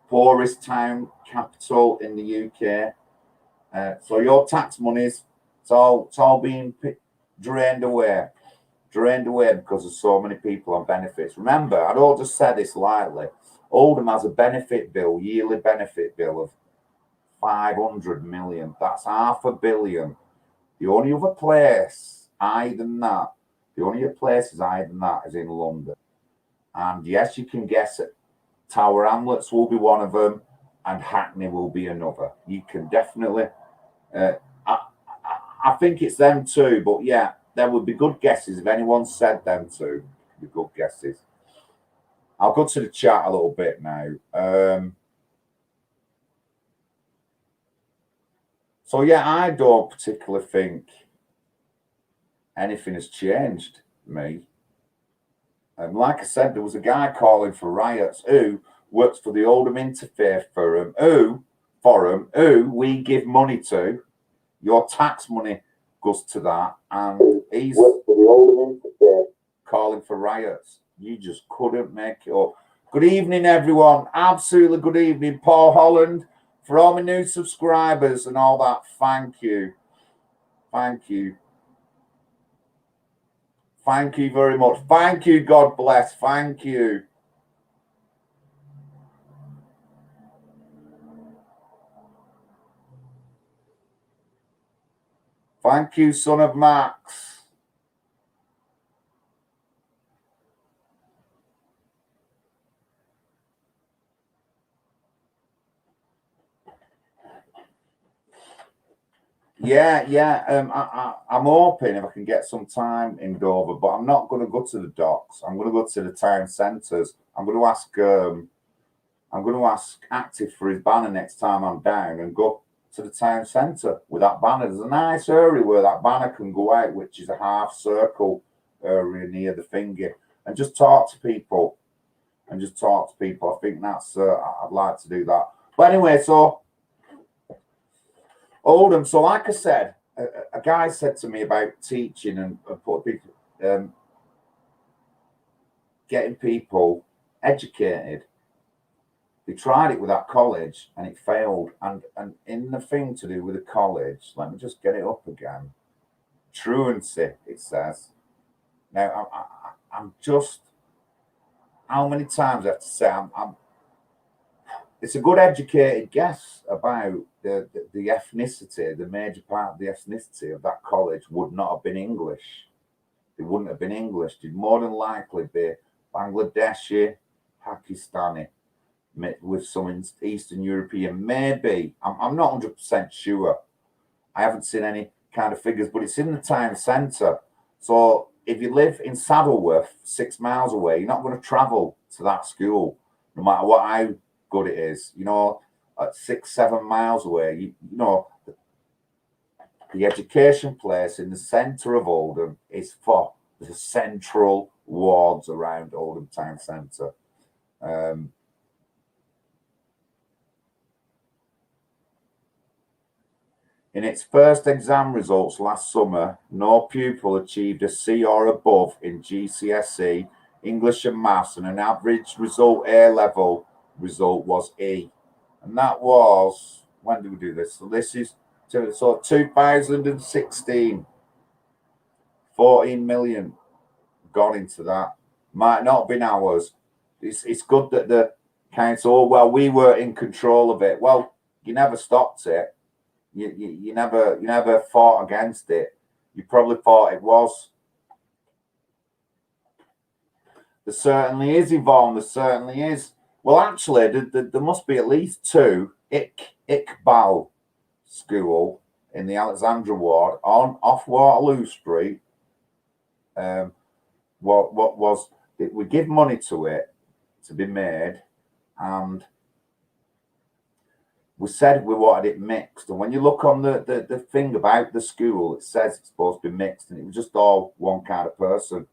poorest town capital in the UK. So your tax monies, it's all being drained away because there's so many people on benefits. Remember, I don't just say this lightly. Oldham has a benefit bill, yearly benefit bill of 500 million. That's $500 million. The only other place higher than that, is in London. And yes, you can guess it. Tower Hamlets will be one of them, and Hackney will be another. You can definitely. I think it's them two, but yeah, there would be good guesses if anyone said them two. Be good guesses. I'll go to the chat a little bit now. So yeah, I don't particularly think anything has changed me. And like I said, there was a guy calling for riots who works for the Oldham Interfaith Forum, who we give money to. Your tax money goes to that, and he's works for the Oldham Interfaith calling for riots. You just couldn't make it up. Good evening, everyone. Absolutely good evening, Paul Holland. For all my new subscribers and all that, thank you. Thank you. Thank you very much. Thank you. God bless. Thank you. Thank you, son of Max. Yeah. I'm hoping if I can get some time in Dover, but I'm not going to go to the docks. I'm going to go to the town centres. I'm going to ask Active for his banner next time I'm down and go to the town centre with that banner. There's a nice area where that banner can go out, which is a half circle area near the finger, and just talk to people. I think that's I'd like to do that. But anyway, so Oldham. So like I said, a guy said to me about teaching and getting people educated. They tried it with that college and it failed. And in the thing to do with the college, let me just get it up again. Truancy, it says. Now, I'm just, how many times I have to say, it's a good educated guess about the ethnicity, the major part of the ethnicity of that college would not have been English. They wouldn't have been English. They'd more than likely be Bangladeshi, Pakistani, with some Eastern European, maybe. I'm not 100% sure. I haven't seen any kind of figures, but it's in the town centre. So if you live in Saddleworth, 6 miles away, you're not going to travel to that school, no matter how good it is. At 6-7 miles away, the education place in the centre of Oldham is for the central wards around Oldham Town Centre. In its first exam results last summer, no pupil achieved a C or above in GCSE, English and Maths, and an average result A-level result was E. And that was, when did we do this? So this is 2016. 14 million gone into that. Might not have been ours. It's good that the council, well, we were in control of it. Well, you never stopped it. You never fought against it. You probably thought it was. There certainly is, Yvonne. There certainly is. Well, actually, there must be at least two Iqbal school in the Alexandra ward off Waterloo Street. What was it? We give money to it to be made, and we said we wanted it mixed. And when you look on the thing about the school, it says it's supposed to be mixed, and it was just all one kind of person.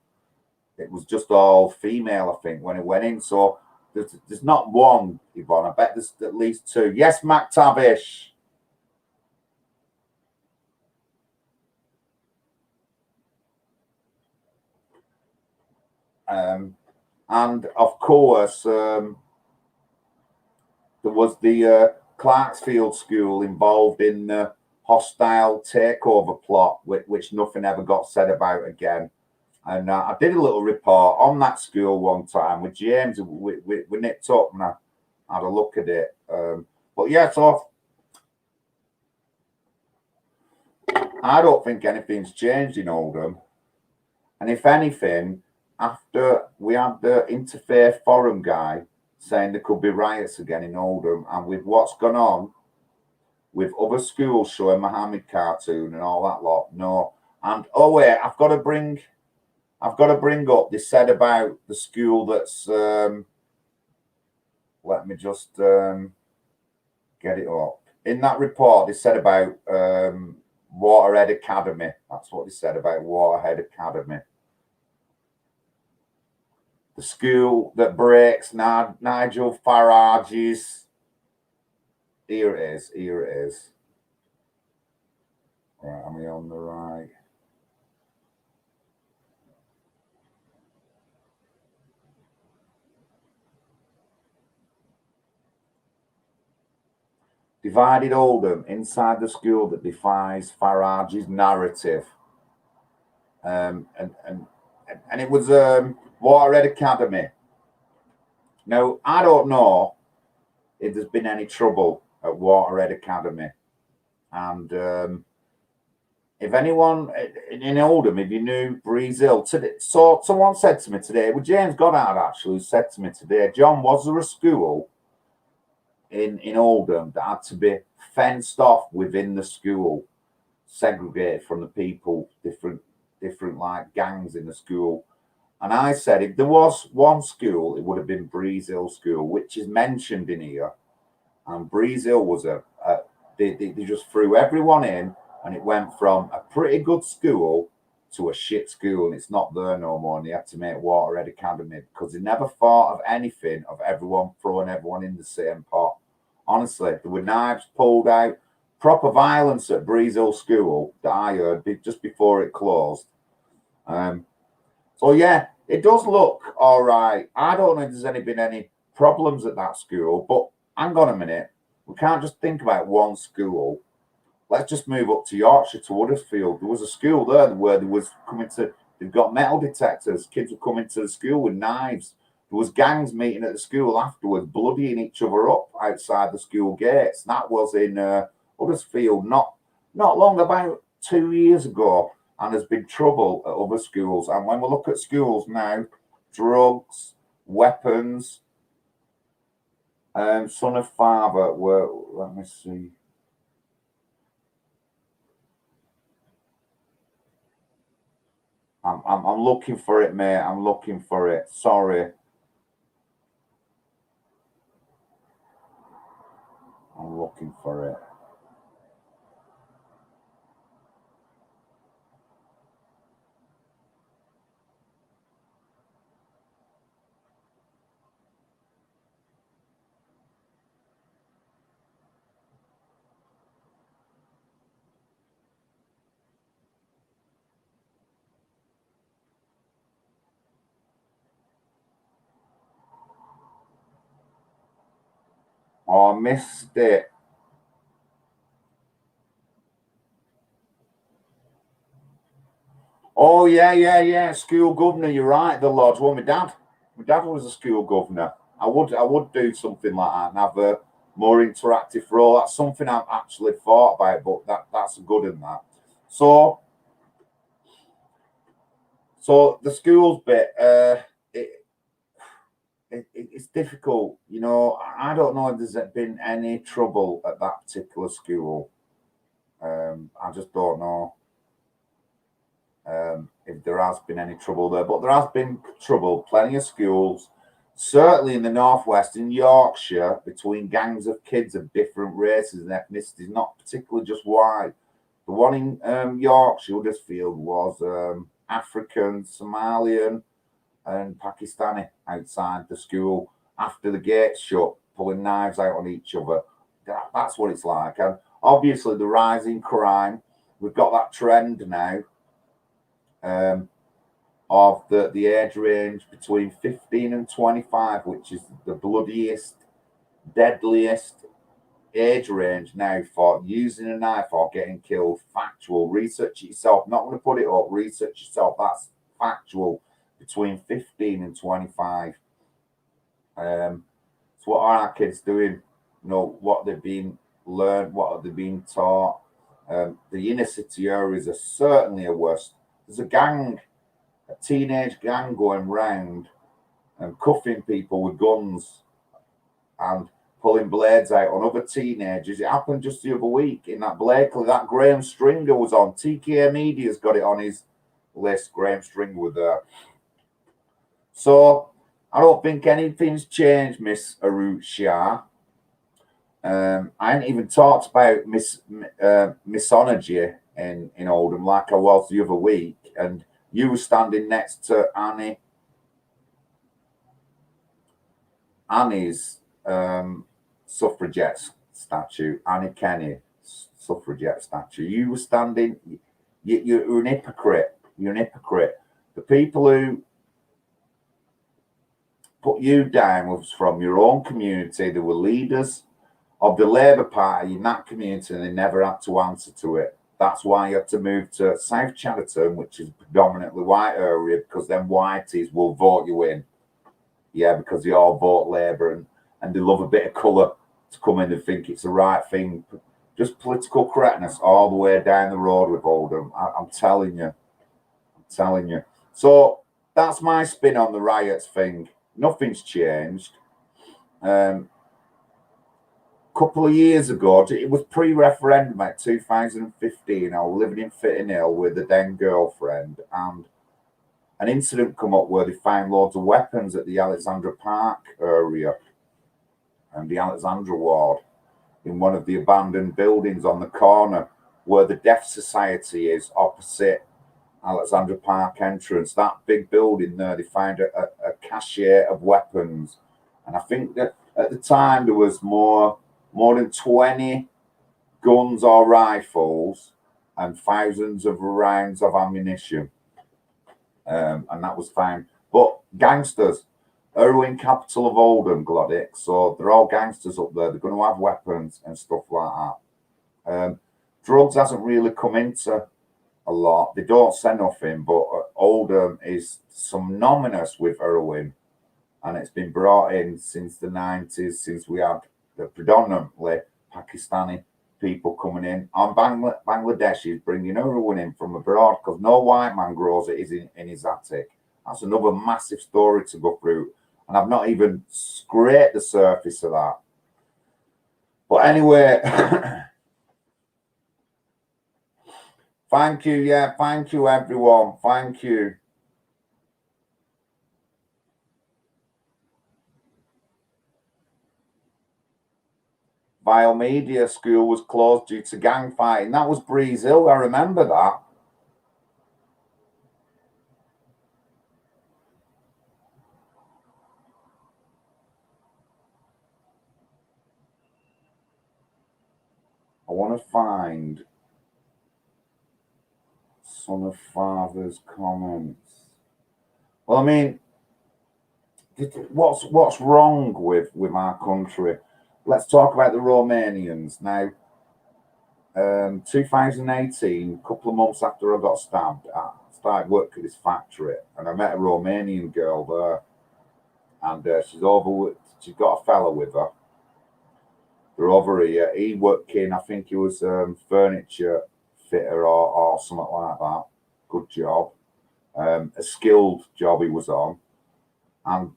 It was just all female, I think, when it went in. So there's not one, Yvonne. I bet there's at least two. Yes, McTavish. And of course, there was the Clarksfield School involved in the hostile takeover plot, which nothing ever got said about again. And I did a little report on that school one time with James. We nipped up and I had a look at it. But yeah, so I don't think anything's changed in Oldham. And if anything, after we had the Interfaith Forum guy saying there could be riots again in Oldham, and with what's gone on with other schools showing Mohammed cartoon and all that lot, no. And oh wait, I've got to bring up, they said about the school that's let me just get it up. In that report, they said about Waterhead Academy. That's what they said about Waterhead Academy. The school that breaks Nigel Farage's. Here it is. Here it is. Right, am I on the right? Divided Oldham inside the school that defies Farage's narrative. And it was Waterhead Academy. Now, I don't know if there's been any trouble at Waterhead Academy. And if anyone in Oldham, if you knew Breeze Hill, today, so someone said to me today, well, James Goddard actually said to me today, John, was there a school in Oldham that had to be fenced off within the school, segregated from the people, different like gangs in the school? And I said, if there was one school, it would have been Breeze Hill School, which is mentioned in here. And Breeze Hill was they just threw everyone in, and it went from a pretty good school to a shit school, and it's not there no more. And they had to make Waterhead Academy because they never thought of anything of everyone throwing everyone in the same pot. Honestly, there were knives pulled out, proper violence at Breeze Hill School that I heard just before it closed. So yeah, it does look all right. I don't know if there's been any problems at that school, but hang on a minute. We can't just think about one school. Let's just move up to Yorkshire, to Huddersfield. There was a school there where they've got metal detectors. Kids were coming to the school with knives. There was gangs meeting at the school afterwards, bloodying each other up outside the school gates. That was in Huddersfield not long, about 2 years ago. And there's been trouble at other schools. And when we look at schools now, drugs, weapons, son of father, let me see. I'm looking for it, mate. I'm looking for it. Sorry. I'm looking for it. Oh, I missed it. Oh, yeah. School governor, you're right, the lodge. Well, my dad was a school governor. I would do something like that and have a more interactive role. That's something I've actually thought about, but that's good in that. So the schools bit, it's difficult. You know, I don't know if there's been any trouble at that particular school. I just don't know if there has been any trouble there, but there has been trouble. Plenty of schools, certainly in the northwest, in Yorkshire, between gangs of kids of different races and ethnicities, not particularly just white. The one in Yorkshire, Huddersfield, was African, Somalian, and Pakistani outside the school after the gates shut, pulling knives out on each other. That's what it's like. And obviously, the rising crime, we've got that trend now of the age range between 15 and 25, which is the bloodiest, deadliest age range now for using a knife or getting killed. Factual. Research it yourself. Not going to put it up. Research yourself. That's factual. Between 15 and 25. So what are our kids doing? You know, what they've been learned, what are they being taught? The inner city areas are certainly a worst. There's a teenage gang going round and cuffing people with guns and pulling blades out on other teenagers. It happened just the other week in that Blakely. That Graham Stringer was on. TKA Media's got it on his list. Graham Stringer was there. So I don't think anything's changed, Miss Arut Shah. I hadn't even talked about misogyny in Oldham like I was the other week, and you were standing next to Annie's suffragette statue, Annie Kenny suffragette statue. You were standing. You're an hypocrite. You're an hypocrite. The people who put you down was from your own community. They were leaders of the Labour Party in that community, and they never had to answer to it. That's why you had to move to South Chatterton, which is a predominantly white area, because then whiteys will vote you in. Yeah, because they all vote Labour and they love a bit of colour to come in and think it's the right thing. Just political correctness all the way down the road with Oldham. I'm telling you. I'm telling you. So that's my spin on the riots thing. Nothing's changed. Couple of years ago, it was pre-referendum, like 2015. I was living in Fitting Hill with a then girlfriend, and an incident come up where they found loads of weapons at the Alexandra Park area and the Alexandra ward in one of the abandoned buildings on the corner where the Deaf Society is, opposite Alexandra Park entrance. That big building there, they found a cache of weapons, and I think that at the time there was more than 20 guns or rifles and thousands of rounds of ammunition. And that was fine. But gangsters, heroin capital of Oldham, Glodick. So they're all gangsters up there. They're going to have weapons and stuff like that. Drugs hasn't really come into a lot. They don't say nothing, but Oldham is synonymous with heroin. And it's been brought in since the 90s, since we had the predominantly Pakistani people coming in. And Bangladesh is bringing heroin in from abroad because no white man grows it in his attic. That's another massive story to go through. And I've not even scraped the surface of that. But anyway, thank you. Yeah, thank you, everyone. Thank you. Biomedia School was closed due to gang fighting. That was Breeze Hill. I remember that. I want to find Son of Father's comments. Well, I mean, what's wrong with our country? let's talk about the Romanians now. 2018, a couple of months after I got stabbed, I started working at this factory, and I met a Romanian girl there, and she's got a fella with her. They're over here. He worked in, I think he was furniture fitter or something like that. Good job. A skilled job he was on. And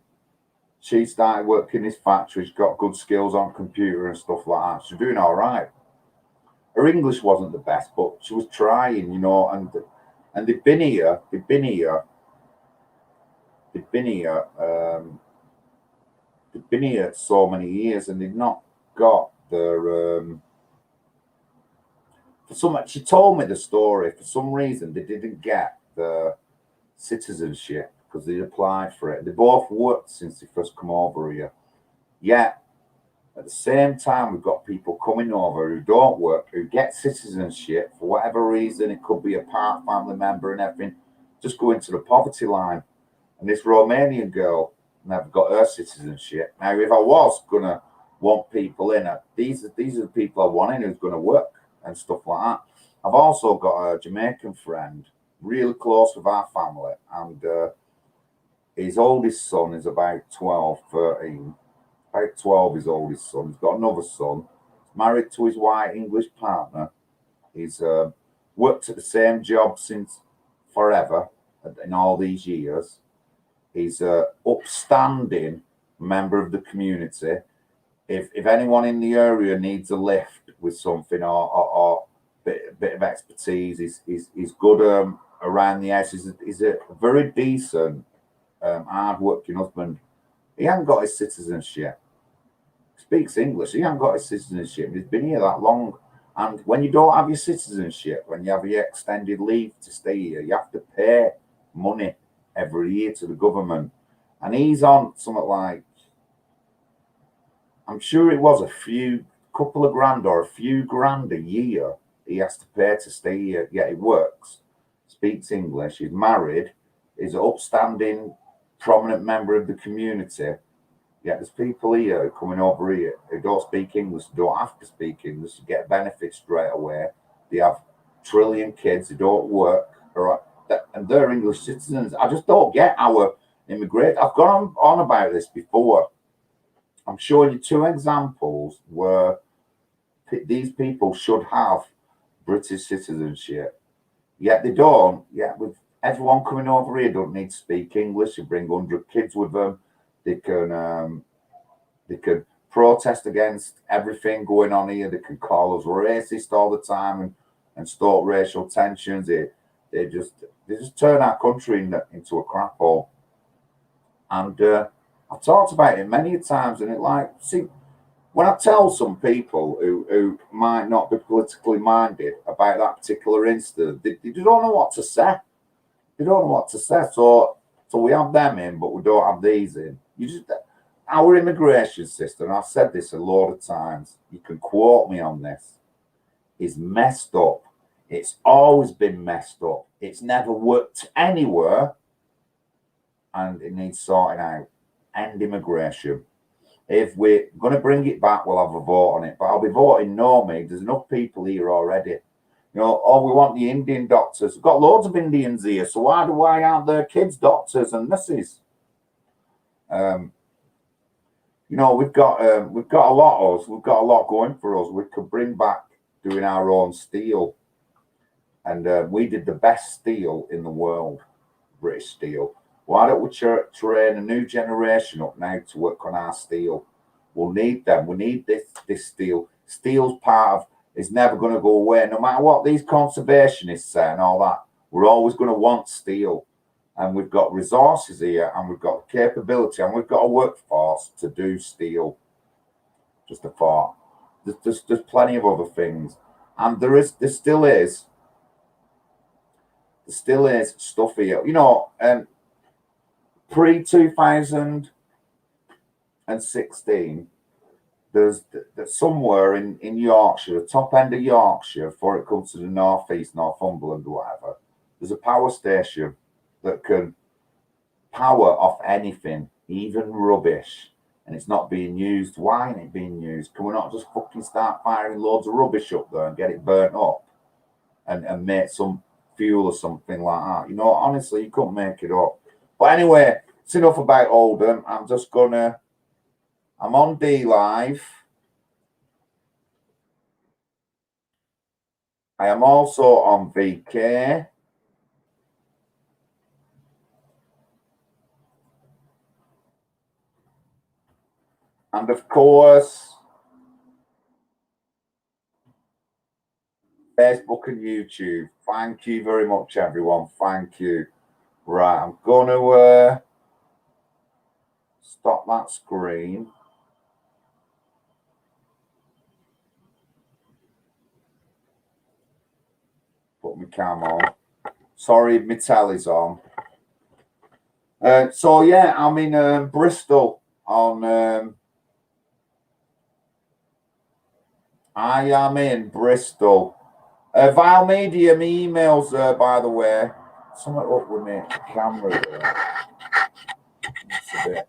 she started working in this factory. She's got good skills on computer and stuff like that. She's doing all right. Her English wasn't the best, but she was trying, and they've been here so many years, and they've not got their she told me the story. For some reason, they didn't get the citizenship because they applied for it. They both worked since they first come over here. Yet, at the same time, we've got people coming over who don't work, who get citizenship for whatever reason. It could be a part family member and everything, just go into the poverty line. And this Romanian girl never got her citizenship. Now, if I was going to want people in it, these are the people I want in who's going to work and stuff like that. I've also got a Jamaican friend, really close with our family, and his oldest son is about 12, 13. About 12, his oldest son. He's got another son. He's married to his white English partner. He's worked at the same job since forever, in all these years. He's an upstanding member of the community. If anyone in the area needs a lift with something or bit of expertise, he's good around the house. He's a very decent, hard-working husband. He hasn't got his citizenship. Speaks English. He hasn't got his citizenship. He's been here that long. And when you don't have your citizenship, when you have your extended leave to stay here, you have to pay money every year to the government. And he's on something like, I'm sure it was couple of grand or a few grand a year he has to pay to stay here. Yeah, he works, speaks English, he's married, he's an upstanding, prominent member of the community. Yeah, there's people here coming over here who don't speak English, don't have to speak English, to get benefits straight away. They have trillion kids who don't work, and they're English citizens. I just don't get our immigrate. I've gone on about this before. I'm showing you two examples where these people should have British citizenship, yet they don't. Yet with everyone coming over here, don't need to speak English. They bring 100 kids with them. They can protest against everything going on here. They can call us racist all the time and stoke racial tensions. They just turn our country into a crap hole. And I've talked about it many times, and see, when I tell some people who might not be politically minded about that particular incident, they don't know what to say. They don't know what to say. So we have them in, but we don't have these in. Our immigration system, and I've said this a lot of times, you can quote me on this, is messed up. It's always been messed up. It's never worked anywhere, and it needs sorting out. End immigration. If we're going to bring it back, we'll have a vote on it. But I'll be voting no, mate. There's enough people here already. We want the Indian doctors. We've got loads of Indians here, so why aren't there kids doctors and nurses? We've got a lot going for us. We could bring back doing our own steel, and we did the best steel in the world, British steel. Why don't we train a new generation up now to work on our steel? We'll need them. We need this steel. Steel's is never going to go away. No matter what these conservationists say and all that, we're always going to want steel. And we've got resources here, and we've got capability, and we've got a workforce to do steel. Just a thought. There's plenty of other things. And there still is stuff here. Pre-2016, there's somewhere in Yorkshire, the top end of Yorkshire, before it comes to the northeast, Northumberland, or whatever, there's a power station that can power off anything, even rubbish. and it's not being used. Why ain't it being used? Can we not just fucking start firing loads of rubbish up there and get it burnt up and make some fuel or something like that? You know, honestly, you couldn't make it up. But anyway, it's enough about Oldham. I'm on D Live. I am also on VK. And of course, Facebook and YouTube. Thank you very much, everyone. Thank you. Right, I'm going to stop that screen. Put my cam on. Sorry, my telly's on. So yeah, I'm in Bristol on. I am in Bristol. Vile Media, my emails, by the way. Something up with my camera there. It's a bit.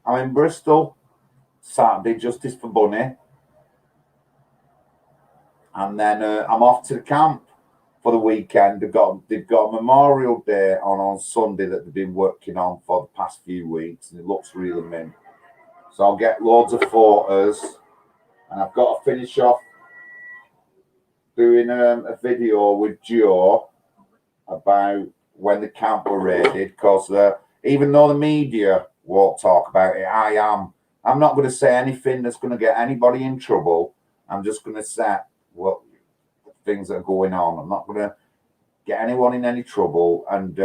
I'm in Bristol Saturday, Justice for Bunny. And then I'm off to the camp for the weekend. They've got a Memorial Day on Sunday that they've been working on for the past few weeks, and it looks really mint. So I'll get loads of photos, and I've got to finish off doing a video with Joe about when the camp were raided, because even though the media won't talk about it, I'm not going to say anything that's going to get anybody in trouble. I'm just going to say what things that are going on. I'm not going to get anyone in any trouble, and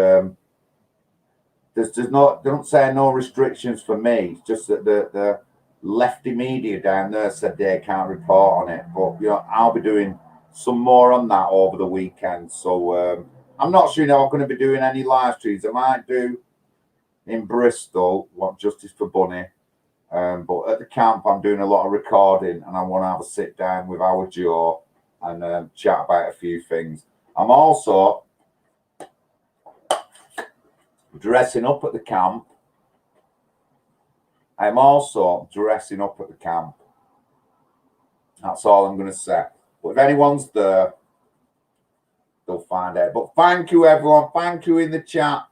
there's not, they don't say no restrictions for me. It's just that the lefty media down there said they can't report on it, but you know, I'll be doing some more on that over the weekend. So I'm not sure, you know, I'm going to be doing any live streams. I might do in Bristol, what Justice for Bunny, but at the camp I'm doing a lot of recording, and I want to have a sit down with our Joe and chat about a few things. I'm also dressing up at the camp. I'm also dressing up at the camp. That's all I'm going to say. But if anyone's there, they'll find out. But thank you, everyone. Thank you in the chat.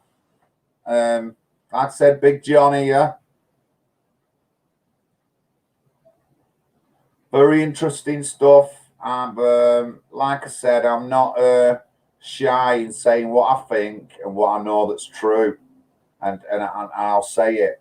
Like I said, Big John here. Very interesting stuff. And like I said, I'm not shy in saying what I think and what I know that's true. And I'll say it.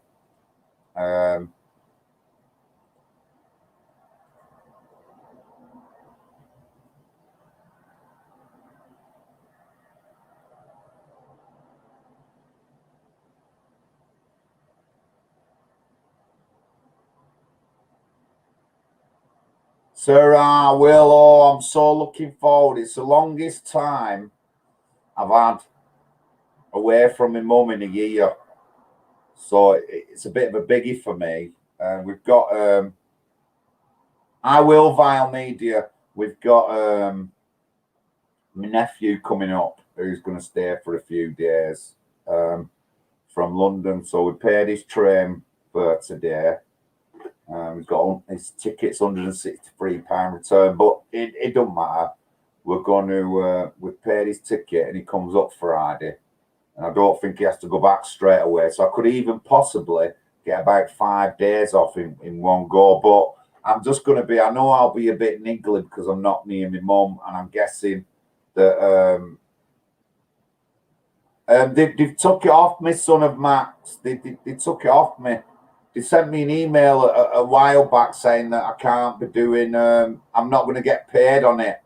Sir, Will, I'm so looking forward. It's the longest time I've had away from my mum in a year. So it's a bit of a biggie for me. We've got I will Vile Media. We've got my nephew coming up who's going to stay for a few days from London. So we paid his train for today. We've got his tickets, £163 return, but it don't matter. We're going to we've paid his ticket and he comes up Friday, and I don't think he has to go back straight away. So I could even possibly get about 5 days off in one go. But I'm just going to be, I know I'll be a bit niggly because I'm not near my mum, and I'm guessing that they've took it off me, son of Max. They took it off me. They sent me an email a while back saying that I can't be doing, I'm not going to get paid on it.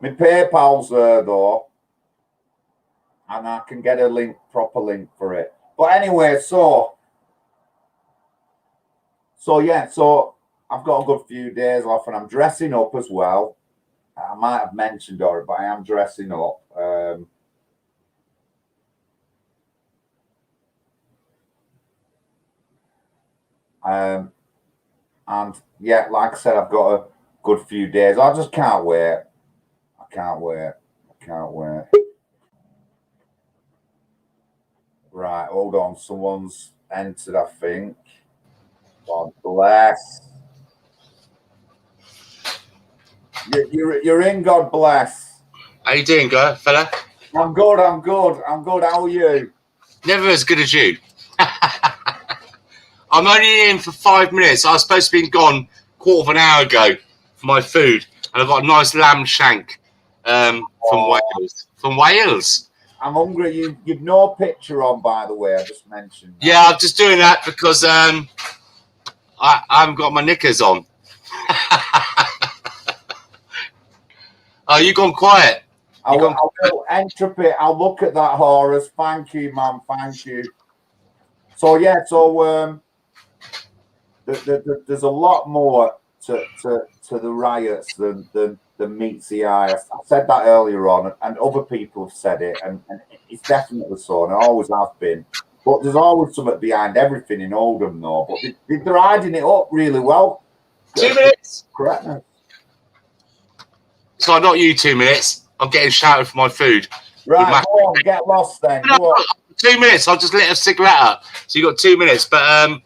My PayPal's there though, and I can get a proper link for it. But anyway, so yeah, so I've got a good few days off, and I'm dressing up as well. I might have mentioned it, but I am dressing up. And yeah, like I said, I've got good few days. I just can't wait. I can't wait. Right, hold on. Someone's entered, I think. God bless. You're in. God bless. How you doing, fella? I'm good. How are you? Never as good as you. I'm only in for 5 minutes. I was supposed to be gone quarter of an hour ago for my food, and I've got a nice lamb shank from Wales. From Wales. I'm hungry. You've no picture on, by the way. I just mentioned that. Yeah, I'm just doing that because I haven't got my knickers on. Oh, you gone quiet. I will entropy. I'll look at that, Horace. Thank you, man. Thank you. So yeah, there's a lot more to the riots than meets the eye. I said that earlier on, and other people have said it, and it's definitely so, and it always has been. But there's always something behind everything in Oldham, though. But they're hiding it up really well. 2 minutes. Correctness. So not you 2 minutes. I'm getting shouted for my food. Right, go on, get lost then. Go on. 2 minutes. I'll just lit a cigarette up. So you got 2 minutes. But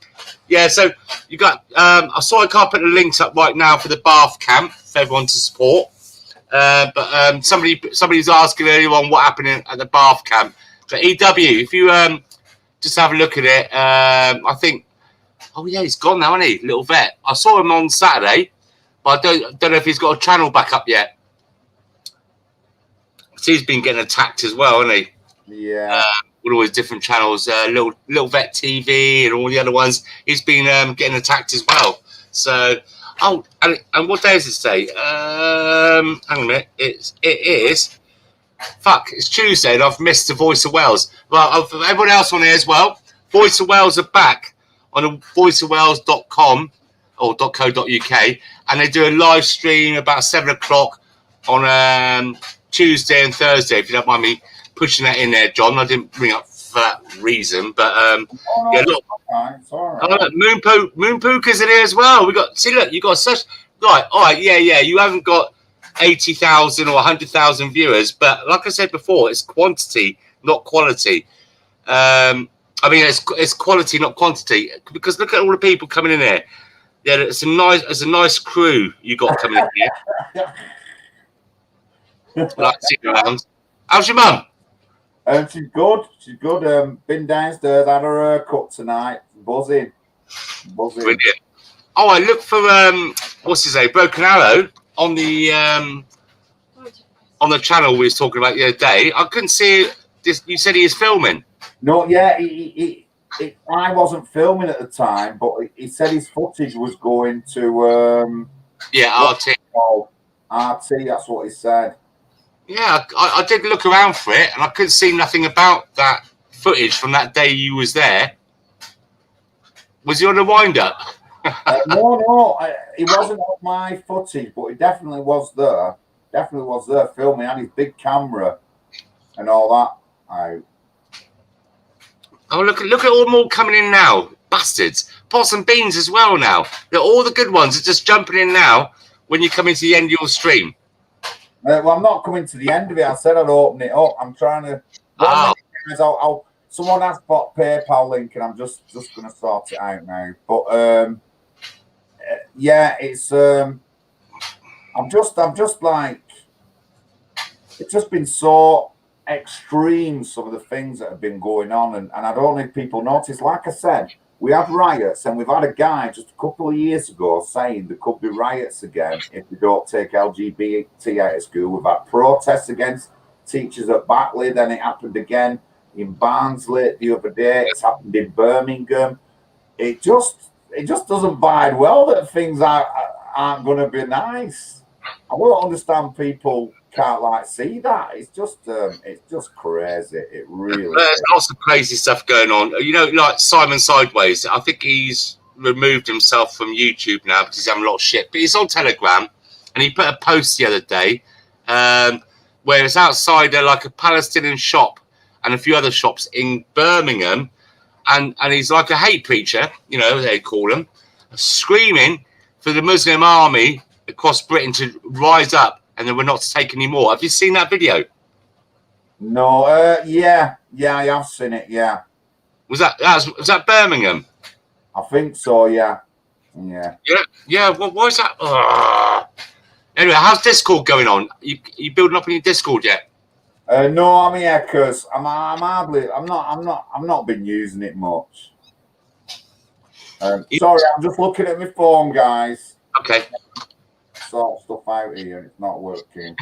yeah, so you got I saw I can't put the links up right now for the Bath camp for everyone to support. But somebody's asking earlier on what happened at the Bath camp. But EW, if you just have a look at it, I think oh yeah, he's gone now, isn't he? Little vet. I saw him on Saturday, but I don't know if he's got a channel back up yet. He's been getting attacked as well, hasn't he? Yeah. With all his different channels, Little Vet TV and all the other ones. He's been getting attacked as well. So, and what day is it today? Hang on a minute. It is. Fuck, it's Tuesday and I've missed the Voice of Wales. Well, for everyone else on here as well, Voice of Wales are back on voiceofwales.com or .co.uk, and they do a live stream about 7 o'clock on Tuesday and Thursday, if you don't mind me pushing that in there, John. I didn't bring up for that reason, but yeah, look, It's all right. Moon Puka's in here as well. Look, you got such right. All right, yeah. You haven't got 80,000 or 100,000 viewers, but like I said before, it's quantity, not quality. I mean, it's quality, not quantity. Because look at all the people coming in there. Yeah, it's a nice crew you got coming in here. Like sitting around. How's your mum? She's good. Been downstairs, had her haircut tonight. Buzzing. Brilliant. Oh, I looked for what's his name? Broken Arrow on the channel we was talking about the other day. I couldn't see this. You said he is filming. No, yeah, I wasn't filming at the time, but he said his footage was going to RT. RT. That's what he said. Yeah, I did look around for it, and I couldn't see nothing about that footage from that day you was there. Was he on the wind-up? No, he wasn't on my footage, but he definitely was there. Filming. He had his big camera and all that. Oh, look at all them all coming in now. Bastards. Pots and beans as well now. All the good ones are just jumping in now when you come into the end of your stream. Well, I'm not coming to the end of it. I said I'd open it up. I'm trying to. Someone has got PayPal link, and I'm just going to sort it out now. But yeah, it's. I'm just like. It's just been so extreme. Some of the things that have been going on, and I don't think people notice. Like I said, we have riots, and we've had a guy just a couple of years ago saying there could be riots again if we don't take LGBT out of school. We've had protests against teachers at Batley, then it happened again in Barnsley the other day. It's happened in Birmingham. It just doesn't bide well that things aren't going to be nice. I don't understand people can't see that. It's just crazy. It really There's lots of crazy stuff going on. You know, like Simon Sideways. I think he's removed himself from YouTube now because he's having a lot of shit. But he's on Telegram, and he put a post the other day where it's outside like a Palestinian shop and a few other shops in Birmingham, and he's like a hate preacher, you know they call him, screaming for the Muslim army across Britain to rise up, and then we're not to take any more. Have you seen that video? No, yeah, I have seen it. Yeah, Was that Birmingham? I think so. Yeah. Yeah. Well, why is that? Anyway, how's Discord going on? You building up on your Discord yet? No, I'm here because I'm not been using it much. Sorry, I'm just looking at my phone, guys. Okay. Sort stuff out here, and it's not working.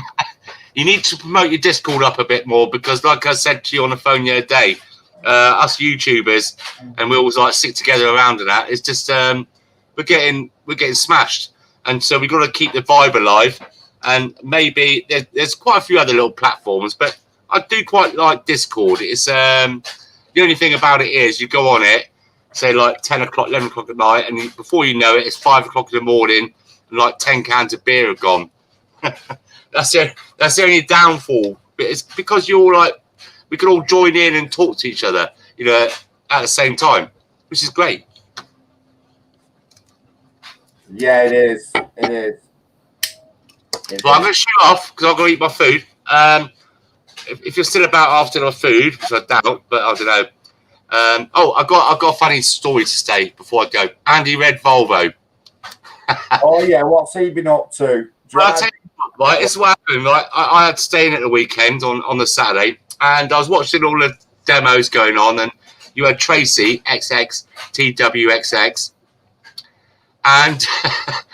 You need to promote your Discord up a bit more because, like I said to you on the phone the other day, us YouTubers, and we always like stick together around that. It's just we're getting smashed, and so we've got to keep the vibe alive. And maybe there's quite a few other little platforms, but I do quite like Discord. It's the only thing about it is you go on it, say like 10 o'clock, 11 o'clock at night, and before you know it, it's 5 o'clock in the morning, and like 10 cans of beer are gone. That's the only downfall. But it's because you're like, we can all join in and talk to each other, at the same time, which is great. Yeah, it is. Well, I'm going to shoot off because I've got to eat my food. If you're still about after my food, which I doubt, but I don't know. I've got a funny story to say before I go. Andy Red Volvo. Oh yeah, what's he been up to? Right, it's what happened. Right, I had to stay in at the weekend on the Saturday, and I was watching all the demos going on, and you had Tracy XX TWXX, and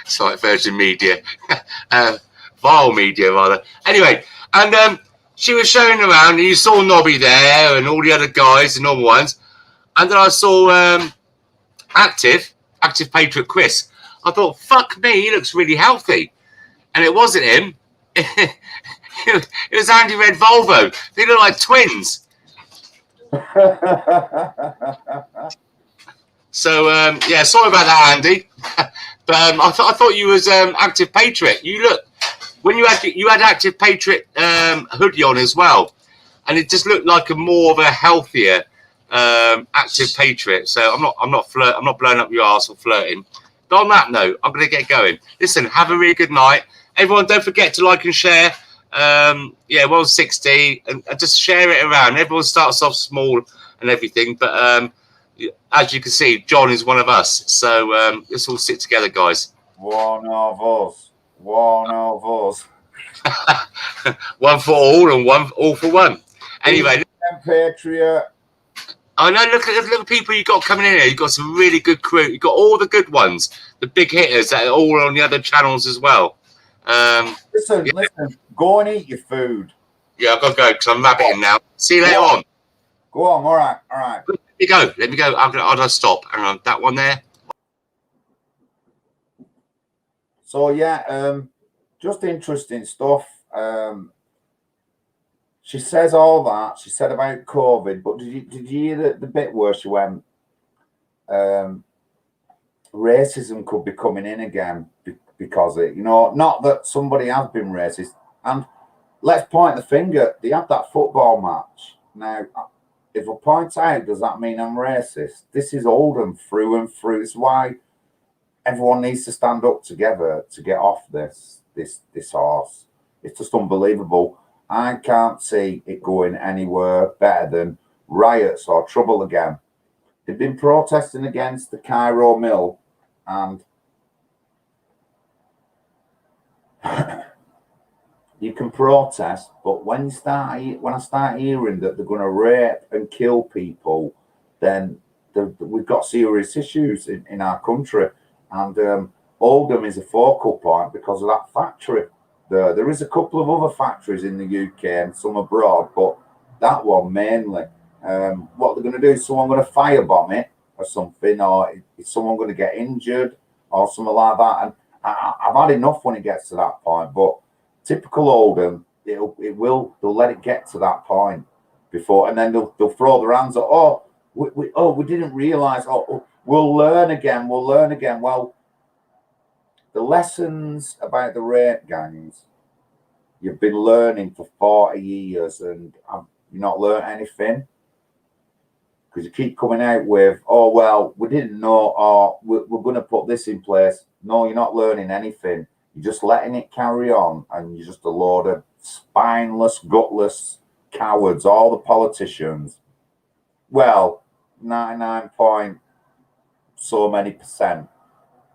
sorry, Virgin Media, Vile Media rather. Anyway, and she was showing around, and you saw Nobby there, and all the other guys, the normal ones, and then I saw Active Patriot Chris. I thought, fuck me, he looks really healthy. And it wasn't him. It was Andy Red Volvo. They look like twins. So, yeah, sorry about that, Andy. But I thought you was Active Patriot. You look, when you had Active Patriot hoodie on as well. And it just looked like a more of a healthier Active Patriot. So I'm not blowing up your arse or flirting. But on that note, I'm going to get going. Listen, have a really good night. Everyone, don't forget to like and share. 160, and just share it around. Everyone starts off small and everything, but as you can see, John is one of us. So let's all sit together, guys. One of us. One for all and all for one. Anyway, Patriot. I know. Look at the people you got coming in here. You got some really good crew. You got all the good ones, the big hitters that are all on the other channels as well. Listen. Go and eat your food. Yeah, I've got to go because I'm rabbiting now. See you later on. Go on. All right. Let me go. I'll just stop. Hang on, that one there. So yeah, just interesting stuff. She says all that. She said about COVID, but did you hear the bit where she went? Racism could be coming in again because it, not that somebody has been racist. And let's point the finger. They had that football match. Now, if I point out, does that mean I'm racist? This is Oldham through and through. It's why everyone needs to stand up together to get off this horse. It's just unbelievable. I can't see it going anywhere better than riots or trouble again. They've been protesting against the Cairo mill, and you can protest, but when I start hearing that they're going to rape and kill people, then we've got serious issues in our country. And Oldham is a focal point because of that factory. There is a couple of other factories in the UK and some abroad, but that one mainly. What they're going to do is someone going to firebomb it or something, or is someone going to get injured or something like that. And I've had enough when it gets to that point, but typical Oldham, they'll let it get to that point before, and then they'll throw their hands up. We didn't realise. We'll learn again. Well, the lessons about the rape gangs you've been learning for 40 years, and you've not learned anything because you keep coming out with, we didn't know, or we're going to put this in place. No, you're not learning anything. You're just letting it carry on, and you're just a load of spineless, gutless cowards, all the politicians. Well, 99 point so many percent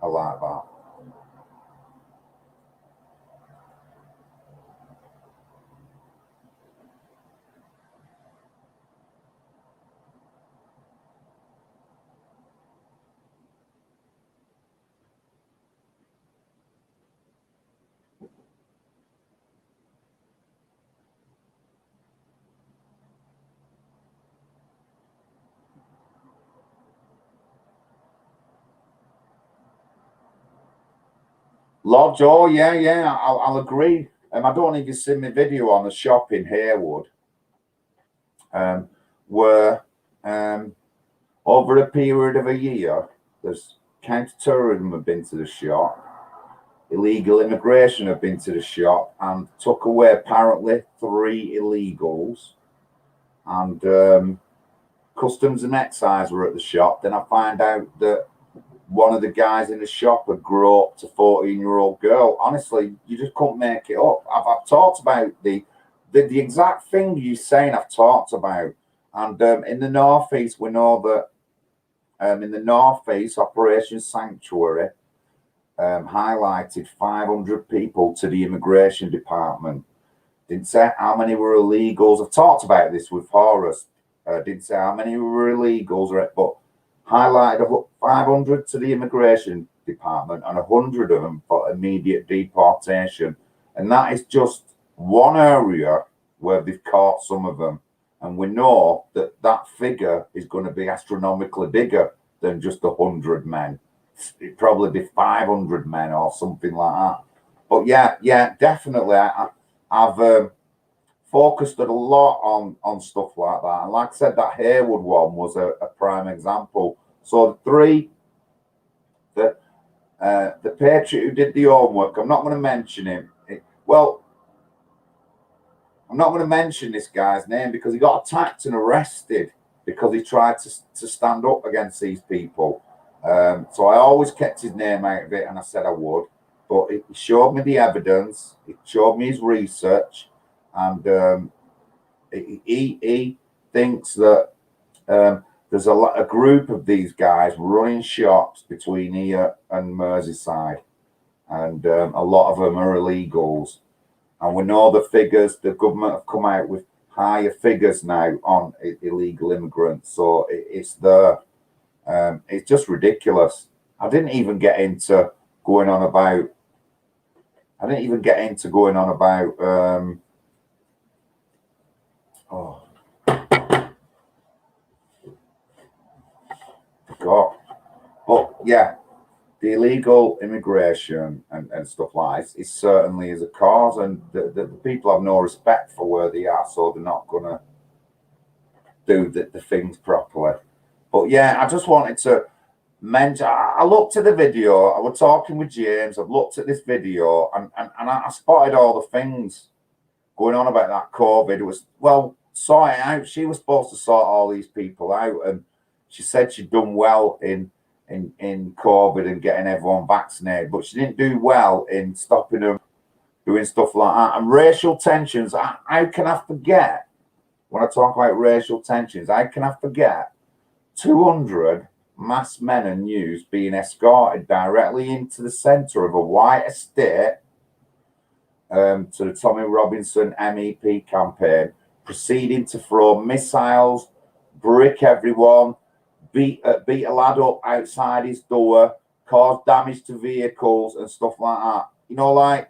are like that. Lodge, oh yeah, I'll agree. I don't know if you've seen my video on the shop in Haywood, where over a period of a year, there's counter-terrorism have been to the shop, illegal immigration have been to the shop and took away apparently 3 illegals, and customs and excise were at the shop. Then I find out that one of the guys in the shop had groped a 14-year-old girl. Honestly, you just couldn't make it up. I've talked about the exact thing you're saying. I've talked about, and in the northeast, we know that in the northeast, Operation Sanctuary highlighted 500 people to the immigration department. Didn't say how many were illegals. I've talked about this with Horace. Didn't say how many were illegals, but highlighted 500 to the immigration department and 100 of them for immediate deportation. And that is just one area where they've caught some of them. And we know that that figure is going to be astronomically bigger than just 100 men. It'd probably be 500 men or something like that. But yeah, definitely. I've focused a lot on stuff like that. And like I said, that Haywood one was a prime example. So the 3, the patriot who did the homework, I'm not going to mention him. I'm not going to mention this guy's name because he got attacked and arrested because he tried to stand up against these people. So I always kept his name out of it, and I said I would. But he showed me the evidence. He showed me his research, and he thinks that there's a group of these guys running shops between here and Merseyside, and a lot of them are illegals. And we know the figures. The government have come out with higher figures now on illegal immigrants, so it's there. It's just ridiculous. I didn't even get into going on about. Oh, God. But yeah, the illegal immigration and stuff like this, it certainly is a cause, and the people have no respect for where they are, so they're not going to do the things properly. But yeah, I just wanted to mention, I looked at the video, I was talking with James, I've looked at this video, and I spotted all the things going on about that COVID. It was, well, sort it out. She was supposed to sort all these people out, and she said she'd done well in COVID and getting everyone vaccinated, but she didn't do well in stopping them doing stuff like that. And racial tensions, how can I forget, when I talk about racial tensions, how can I forget 200 masked men and youths being escorted directly into the centre of a white estate to the Tommy Robinson MEP campaign, proceeding to throw missiles, brick everyone, beat a lad up outside his door, cause damage to vehicles and stuff like that. You know, like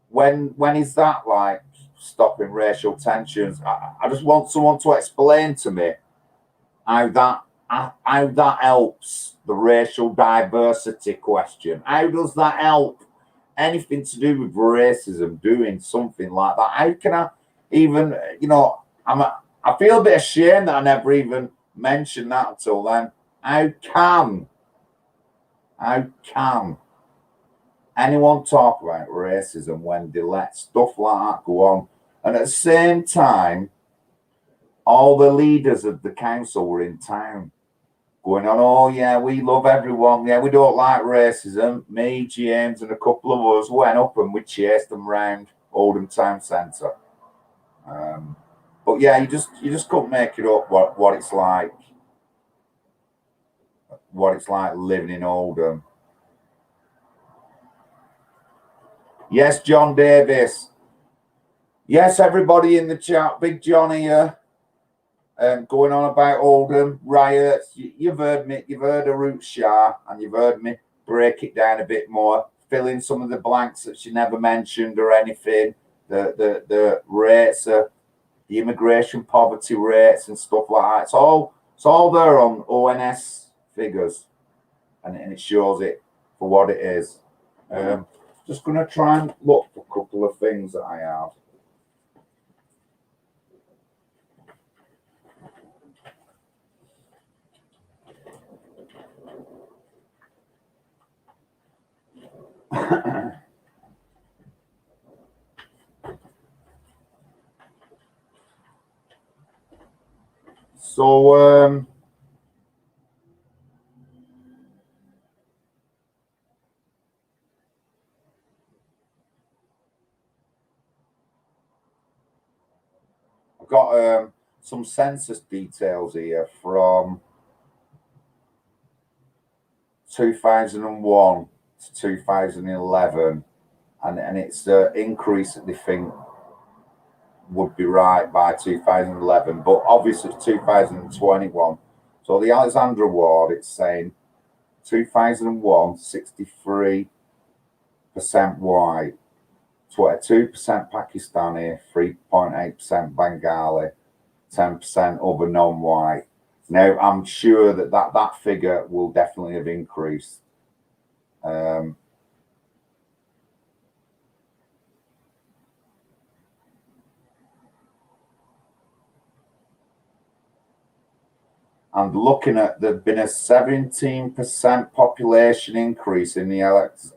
when is that like stopping racial tensions? I just want someone to explain to me how that helps the racial diversity question. How does that help anything to do with racism, doing something like that? How can I even, I feel a bit ashamed that I never even mentioned that until then. How can anyone talk about racism when they let stuff like that go on? And at the same time, all the leaders of the council were in town. going on, oh yeah, we love everyone. Yeah, we don't like racism. Me, James, and a couple of us went up and we chased them round Oldham Town Centre. But yeah, you just couldn't make it up what it's like. What it's like living in Oldham. Yes, John Davis. Yes, everybody in the chat. Big John here. Going on about Oldham Riots. You've heard me. You've heard Arut Shah, and you've heard me break it down a bit more, fill in some of the blanks that she never mentioned or anything. The rates, the immigration poverty rates and stuff like that. It's all there on ONS figures, and it shows it for what it is. Just going to try and look for a couple of things that I have. So I've got some census details here from 2001 to 2011, and it's the increase that they think would be right by 2011, but obviously it's 2021. So the Alexandra Award, it's saying 2001, 63% white, 22% Pakistani, 3.8% Bengali, 10% other non-white. Now, I'm sure that figure will definitely have increased. And looking at, there's been a 17% population increase in the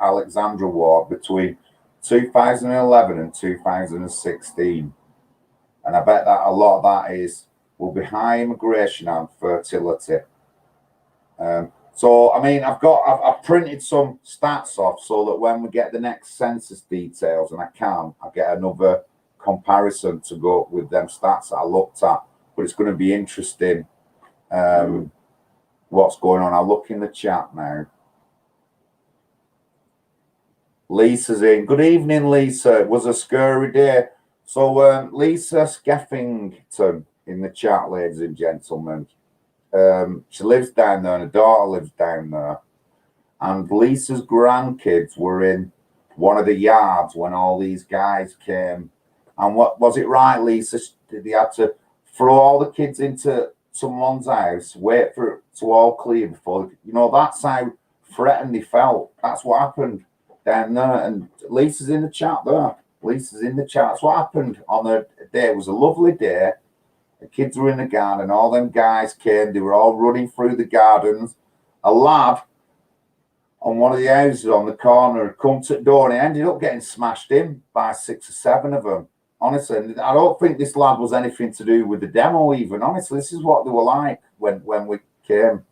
Alexandra Ward between 2011 and 2016. And I bet that a lot of that will be high immigration and fertility. So, I mean, I've printed some stats off so that when we get the next census details, and I get another comparison to go with them stats that I looked at. But it's going to be interesting what's going on. I'll look in the chat now. Lisa's in. Good evening, Lisa. It was a scary day. So Lisa Skeffington in the chat, ladies and gentlemen. She lives down there and her daughter lives down there. And Lisa's grandkids were in one of the yards when all these guys came. And what was it right, Lisa? They had to throw all the kids into someone's house, wait for it to all clear before, that's how threatened they felt. That's what happened down there. And Lisa's in the chat there. Lisa's in the chat. That's what happened on the day. It was a lovely day. The kids were in the garden. All them guys came. They were all running through the gardens. A lad on one of the houses on the corner had come to the door and he ended up getting smashed in by 6 or 7 of them. Honestly, I don't think this lad was anything to do with the demo even. Honestly, this is what they were like when we came.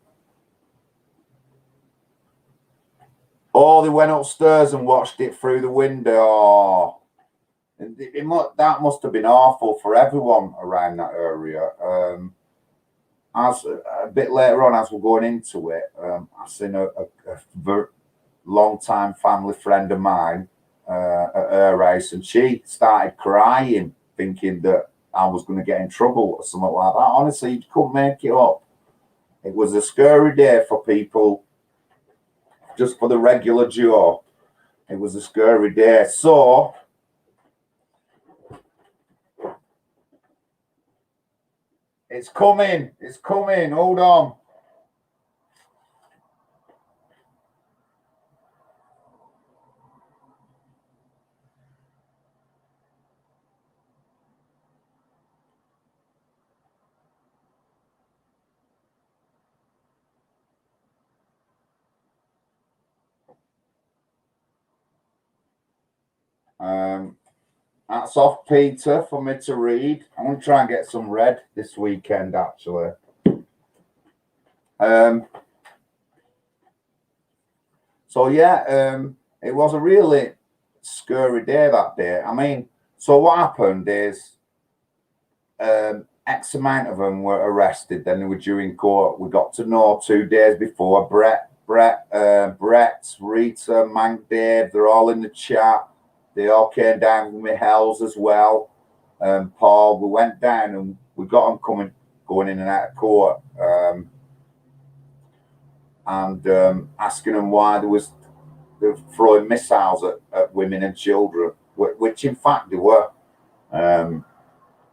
Oh, they went upstairs and watched it through the window. Oh, that must have been awful for everyone around that area. As a bit later on, as we're going into it, I seen a long-time family friend of mine at her house, and she started crying, thinking that I was going to get in trouble or something like that. Honestly, you couldn't make it up. It was a scary day for people, just for the regular Joe. It was a scary day. So it's coming. It's coming. Hold on. That's off Peter for me to read. I'm going to try and get some red this weekend, actually. So yeah, it was a really scary day that day. I mean, so what happened is X amount of them were arrested. Then they were due in court. We got to know 2 days before Brett, Rita, Mank, Dave. They're all in the chat. They all came down with me hells as well. Paul, we went down and we got them going in and out of court, and asking them why they were throwing missiles at women and children, which in fact they were.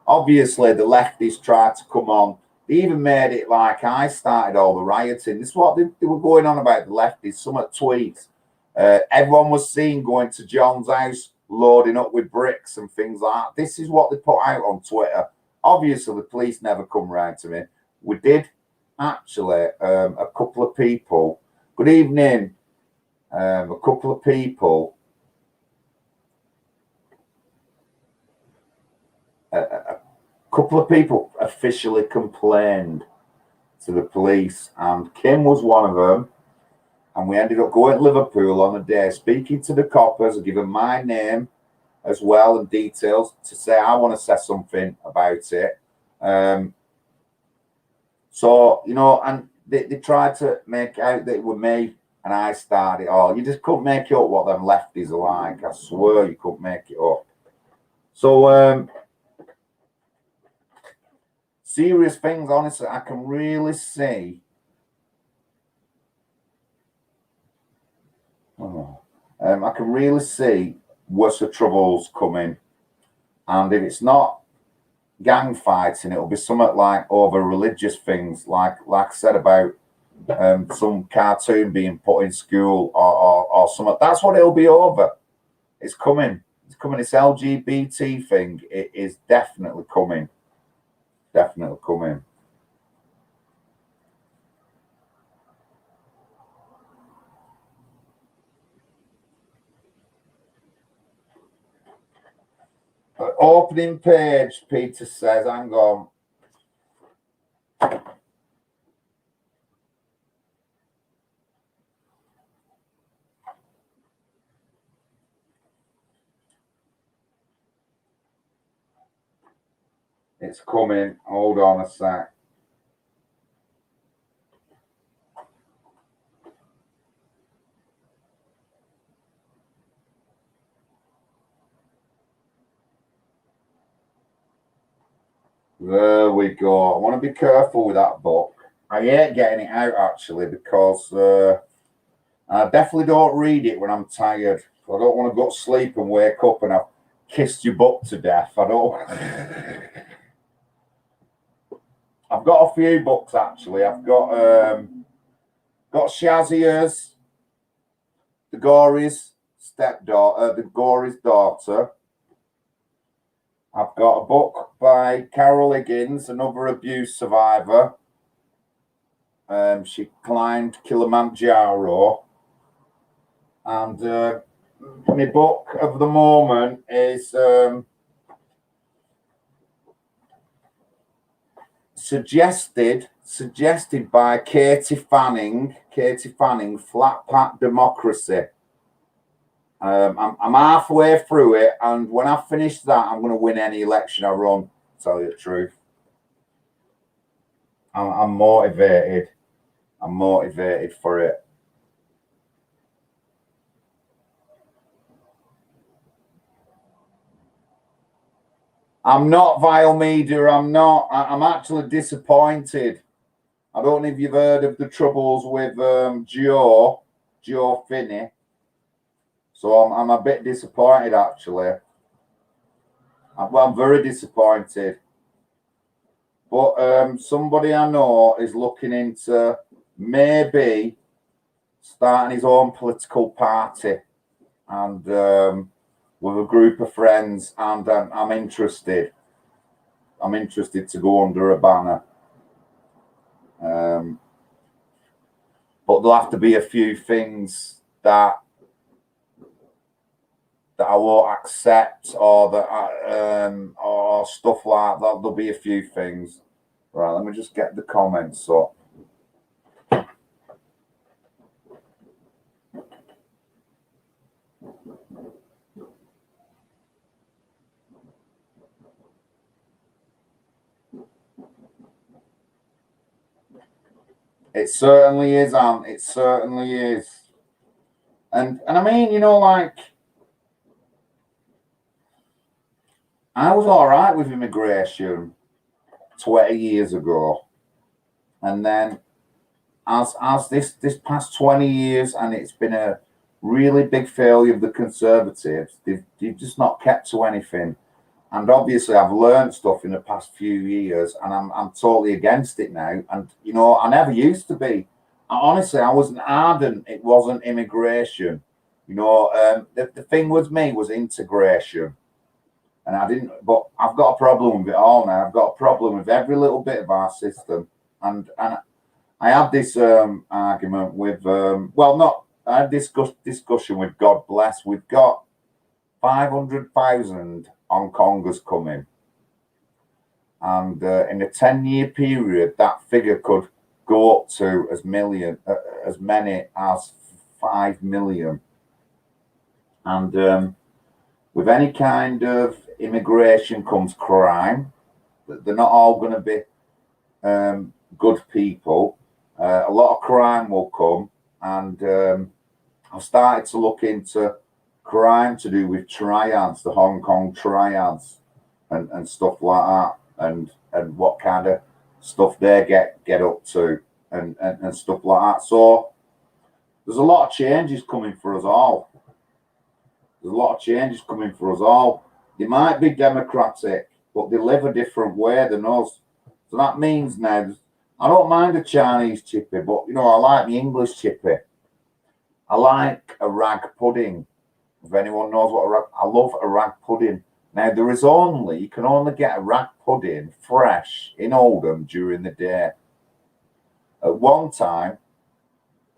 Obviously, the lefties tried to come on. They even made it like I started all the rioting. This is what they were going on about, the lefties. Some of the tweets. Everyone was seen going to John's house, loading up with bricks and things like that. This is what they put out on Twitter. Obviously, the police never come round to me. We did, actually, a couple of people. Good evening. A couple of people. A couple of people officially complained to the police, and Kim was one of them. And we ended up going to Liverpool on a day, speaking to the coppers, giving my name as well and details to say I want to say something about it. So, you know, and they tried to make out that it was me and I started it all. You just couldn't make it up what them lefties are like. I swear you couldn't make it up. So, serious things, honestly, I can really see. I can really see worse troubles coming. And if it's not gang fighting, it'll be something like over religious things, like I said about some cartoon being put in school or something. That's what it'll be over. It's coming. It's coming. This LGBT thing, it is definitely coming. Definitely coming. Opening page, Peter says, hang on. It's coming. Hold on a sec. There we go. I want to be careful with that book. I hate getting it out, actually, because I definitely don't read it when I'm tired. I don't want to go to sleep and wake up and I've kissed your book to death. I don't. I've got a few books, actually. I've got Shazier's, the Gory's stepdaughter, the Gory's daughter. I've got a book by Carol Higgins, another abuse survivor. She climbed Kilimanjaro. And my book of the moment is suggested by Katie Fanning, Flat Pack Democracy. I'm halfway through it, and when I finish that, I'm going to win any election I run, to tell you the truth. I'm motivated. I'm motivated for it. I'm not vile media. I'm not. I'm actually disappointed. I don't know if you've heard of the troubles with Joe Finney. So I'm a bit disappointed, actually. I'm very disappointed. But somebody I know is looking into maybe starting his own political party, and with a group of friends, and I'm interested. I'm interested to go under a banner. But there'll have to be a few things that I won't accept, or that or stuff like that. There'll be a few things. Right, let me just get the comments up. It certainly is, Ant. It certainly is. And I mean, like I was all right with immigration 20 years ago, and then as this past 20 years, and it's been a really big failure of the Conservatives. They've just not kept to anything. And obviously, I've learned stuff in the past few years, and I'm totally against it now. And I never used to be. Honestly, I wasn't ardent. It wasn't immigration. The thing with me was integration, and I didn't. But I've got a problem with it all now. I've got a problem with every little bit of our system, and I had this argument with not. I had this discussion with God Bless. We've got 500,000 Hong Kongers coming, and in a 10-year period, that figure could go up to as many as 5 million. And with any kind of immigration comes crime. They're not all going to be good people. A lot of crime will come, and I've started to look into crime to do with triads, the Hong Kong triads, and stuff like that, and what kind of stuff they get up to, and stuff like that. So there's a lot of changes coming for us all. There's a lot of changes coming for us all. They might be democratic, but they live a different way than us. So that means now, I don't mind a Chinese chippy, but I like the English chippy. I like a rag pudding. If anyone knows what I love a rag pudding. Now you can only get a rag pudding fresh in Oldham during the day. At one time,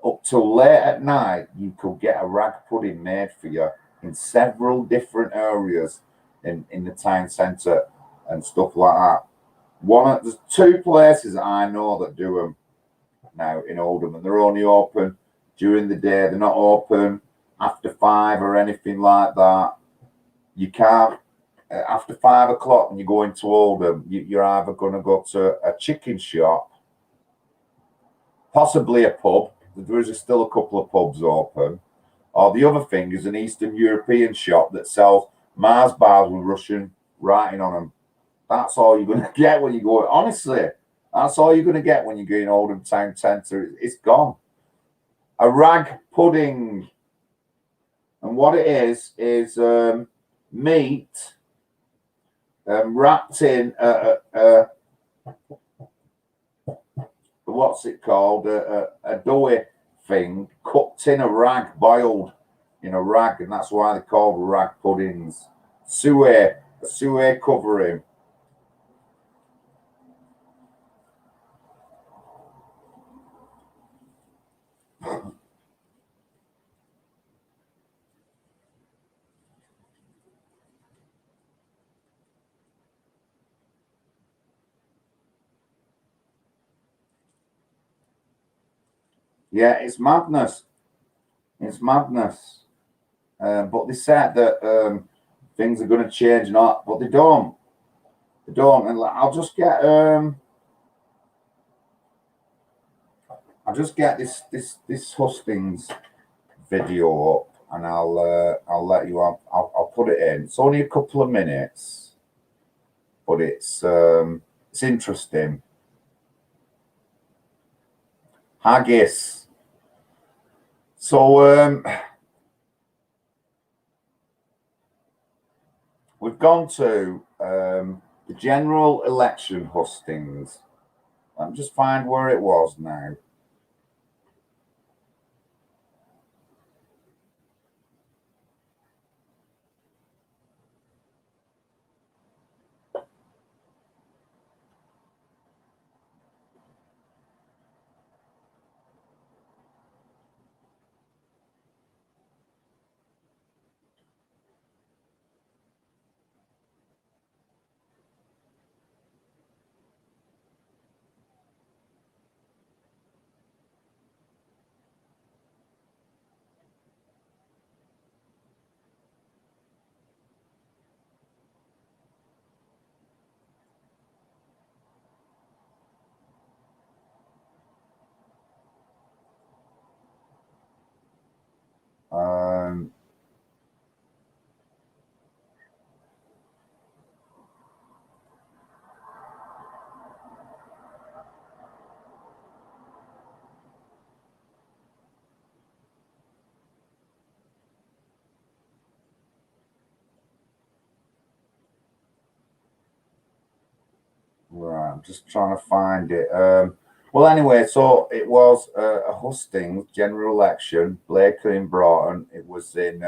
up till late at night, you could get a rag pudding made for you in several different areas in the town centre and stuff like that. There's two places that I know that do them now in Oldham, and they're only open during the day. They're not open after 5 or anything like that. You can't after 5 o'clock when you go into Oldham. You're either going to go to a chicken shop, possibly a pub. There is still a couple of pubs open, or the other thing is an Eastern European shop that sells Mars bars with Russian writing on them. That's all you're going to get when you go. Honestly, that's all you're going to get when you go in Oldham Town Centre. It's gone. A rag pudding. And what it is meat wrapped in what's it called? A doughy thing cooked in a rag, boiled in a rag, and that's why they're called rag puddings. A suet covering. Yeah, it's madness. It's madness. But they said that things are going to change, not, but they don't. They don't. And I'll just get this hustings video up, and I'll let you. I'll put it in. It's only a couple of minutes, but it's interesting. Haggis. So we've gone to the general election hustings. Let me just find where it was now. I'm just trying to find it. Well, anyway, so it was a hustings general election, Blakely and Broughton. It was in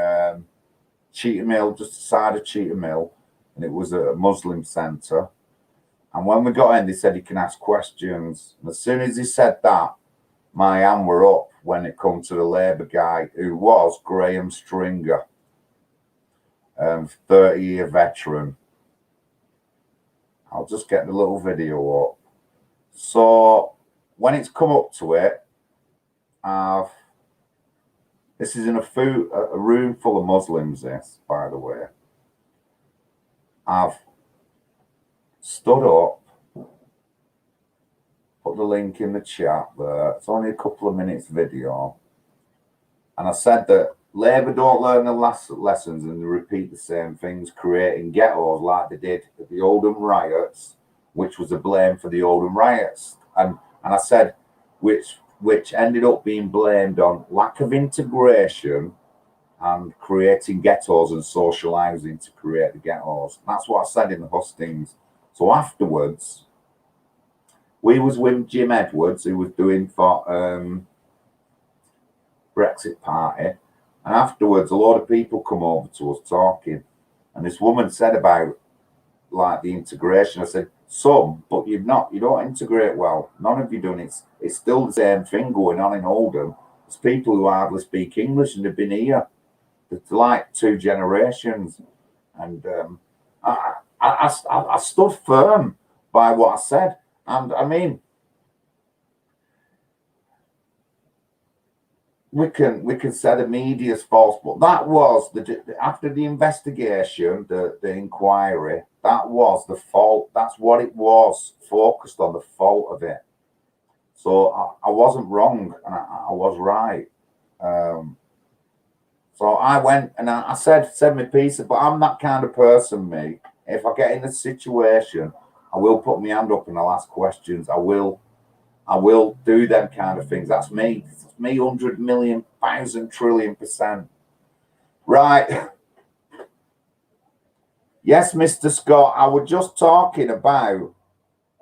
Cheetham Hill, just beside of Cheetham Hill, and it was a Muslim centre. And when we got in, they said you can ask questions. And as soon as he said that, my hand were up when it come to the Labour guy, who was Graham Stringer, 30-year veteran. I'll just get the little video up. So when it's come up to it, this is in a room full of Muslims, this, by the way. I've stood up, put the link in the chat there. It's only a couple of minutes video. And I said that Labour don't learn the lessons and they repeat the same things, creating ghettos like they did at the Oldham Riots, which was a blame for the Oldham Riots. And I said, which ended up being blamed on lack of integration and creating ghettos and social housing to create the ghettos. That's what I said in the hustings. So afterwards, we was with Jim Edwards, who was doing for Brexit Party. And afterwards, a lot of people come over to us talking. And this woman said about like the integration. I said, some, but you don't integrate well. None of you done it. It's still the same thing going on in Oldham. There's people who hardly speak English and they've been here. It's like 2 generations. And I stood firm by what I said. And I mean, we can say the media's false, but that was after the investigation, the inquiry. That was the fault. That's what it was, focused on the fault of it. So I wasn't wrong, and I was right. So I went and I said my piece, but I'm that kind of person, me. If I get in a situation, I will put my hand up and I'll ask questions. I will do them kind of things. That's me. It's me, 100 million, 1,000 trillion %. Right. Yes, Mr. Scott, I was just talking about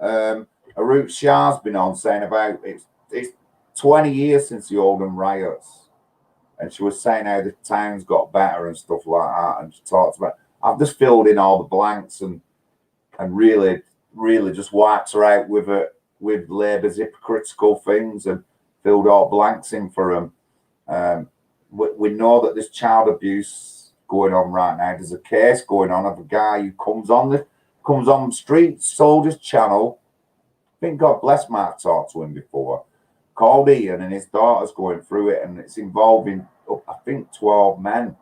Arut Shah's been on saying about it's 20 years since the Oldham Riots. And she was saying how the town's got better and stuff like that. And she talks about, I've just filled in all the blanks and really just wiped her out with Labour's hypocritical things and filled all blanks in for them. We know that there's child abuse going on right now. There's a case going on of a guy who comes on the Street Soldiers channel. I think God bless Mark talked to him before. Called Ian and his daughter's going through it, and it's involving I think 12 men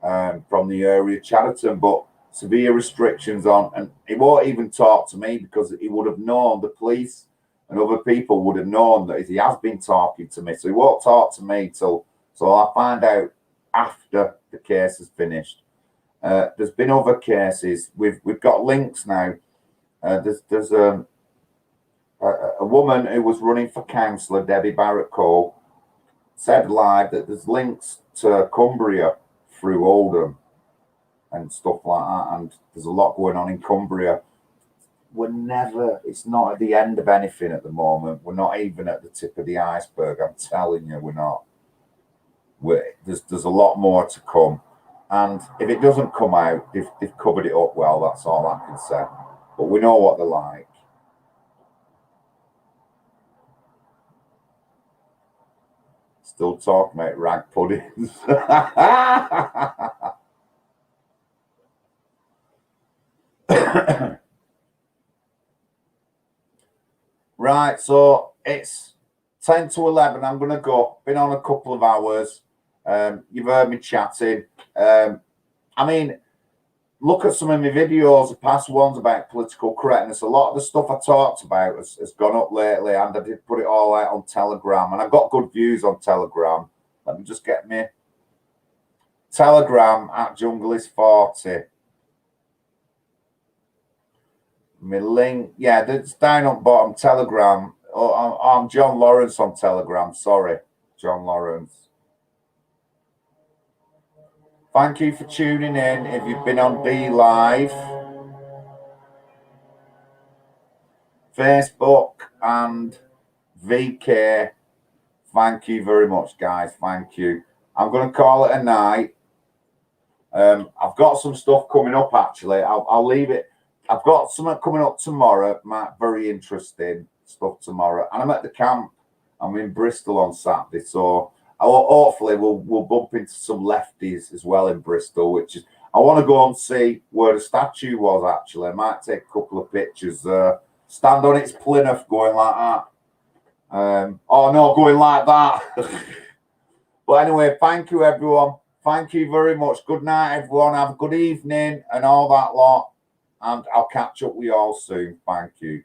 from the area of Chatterton, but severe restrictions on, and he won't even talk to me because he would have known, the police and other people would have known that he has been talking to me. So he won't talk to me till I find out after the case is finished. There's been other cases. We've got links now. There's a woman who was running for councillor, Debbie Barrett Cole, said live that there's links to Cumbria through Oldham and stuff like that, and there's a lot going on in Cumbria. It's not at the end of anything at the moment. We're not even at the tip of the iceberg. I'm telling you, we're not. There's a lot more to come, and if it doesn't come out, they've covered it up well. That's all I can say. But we know what they're like. Still talking about rag puddings. Right, so it's 10 to 11. I'm going to go. Been on a couple of hours. You've heard me chatting. I mean, look at some of my videos, the past ones about political correctness. A lot of the stuff I talked about has gone up lately, and I did put it all out on Telegram, and I've got good views on Telegram. Let me just get me Telegram at Jungle is 40. My link, yeah, it's down on bottom. Telegram. Oh, I'm John Lawrence on Telegram. Sorry, John Lawrence. Thank you for tuning in. If you've been on D Live, Facebook and VK. Thank you very much, guys. Thank you. I'm going to call it a night. I've got some stuff coming up, actually. I'll leave it. I've got something coming up tomorrow, Matt. Very interesting stuff tomorrow. And I'm at the camp. I'm in Bristol on Saturday. So hopefully we'll bump into some lefties as well in Bristol, which is, I want to go and see where the statue was, actually. I might take a couple of pictures there. Stand on its plinth going like that. Oh, no, going like that. But anyway, thank you, everyone. Thank you very much. Good night, everyone. Have a good evening and all that lot. And I'll catch up with you all soon. Thank you.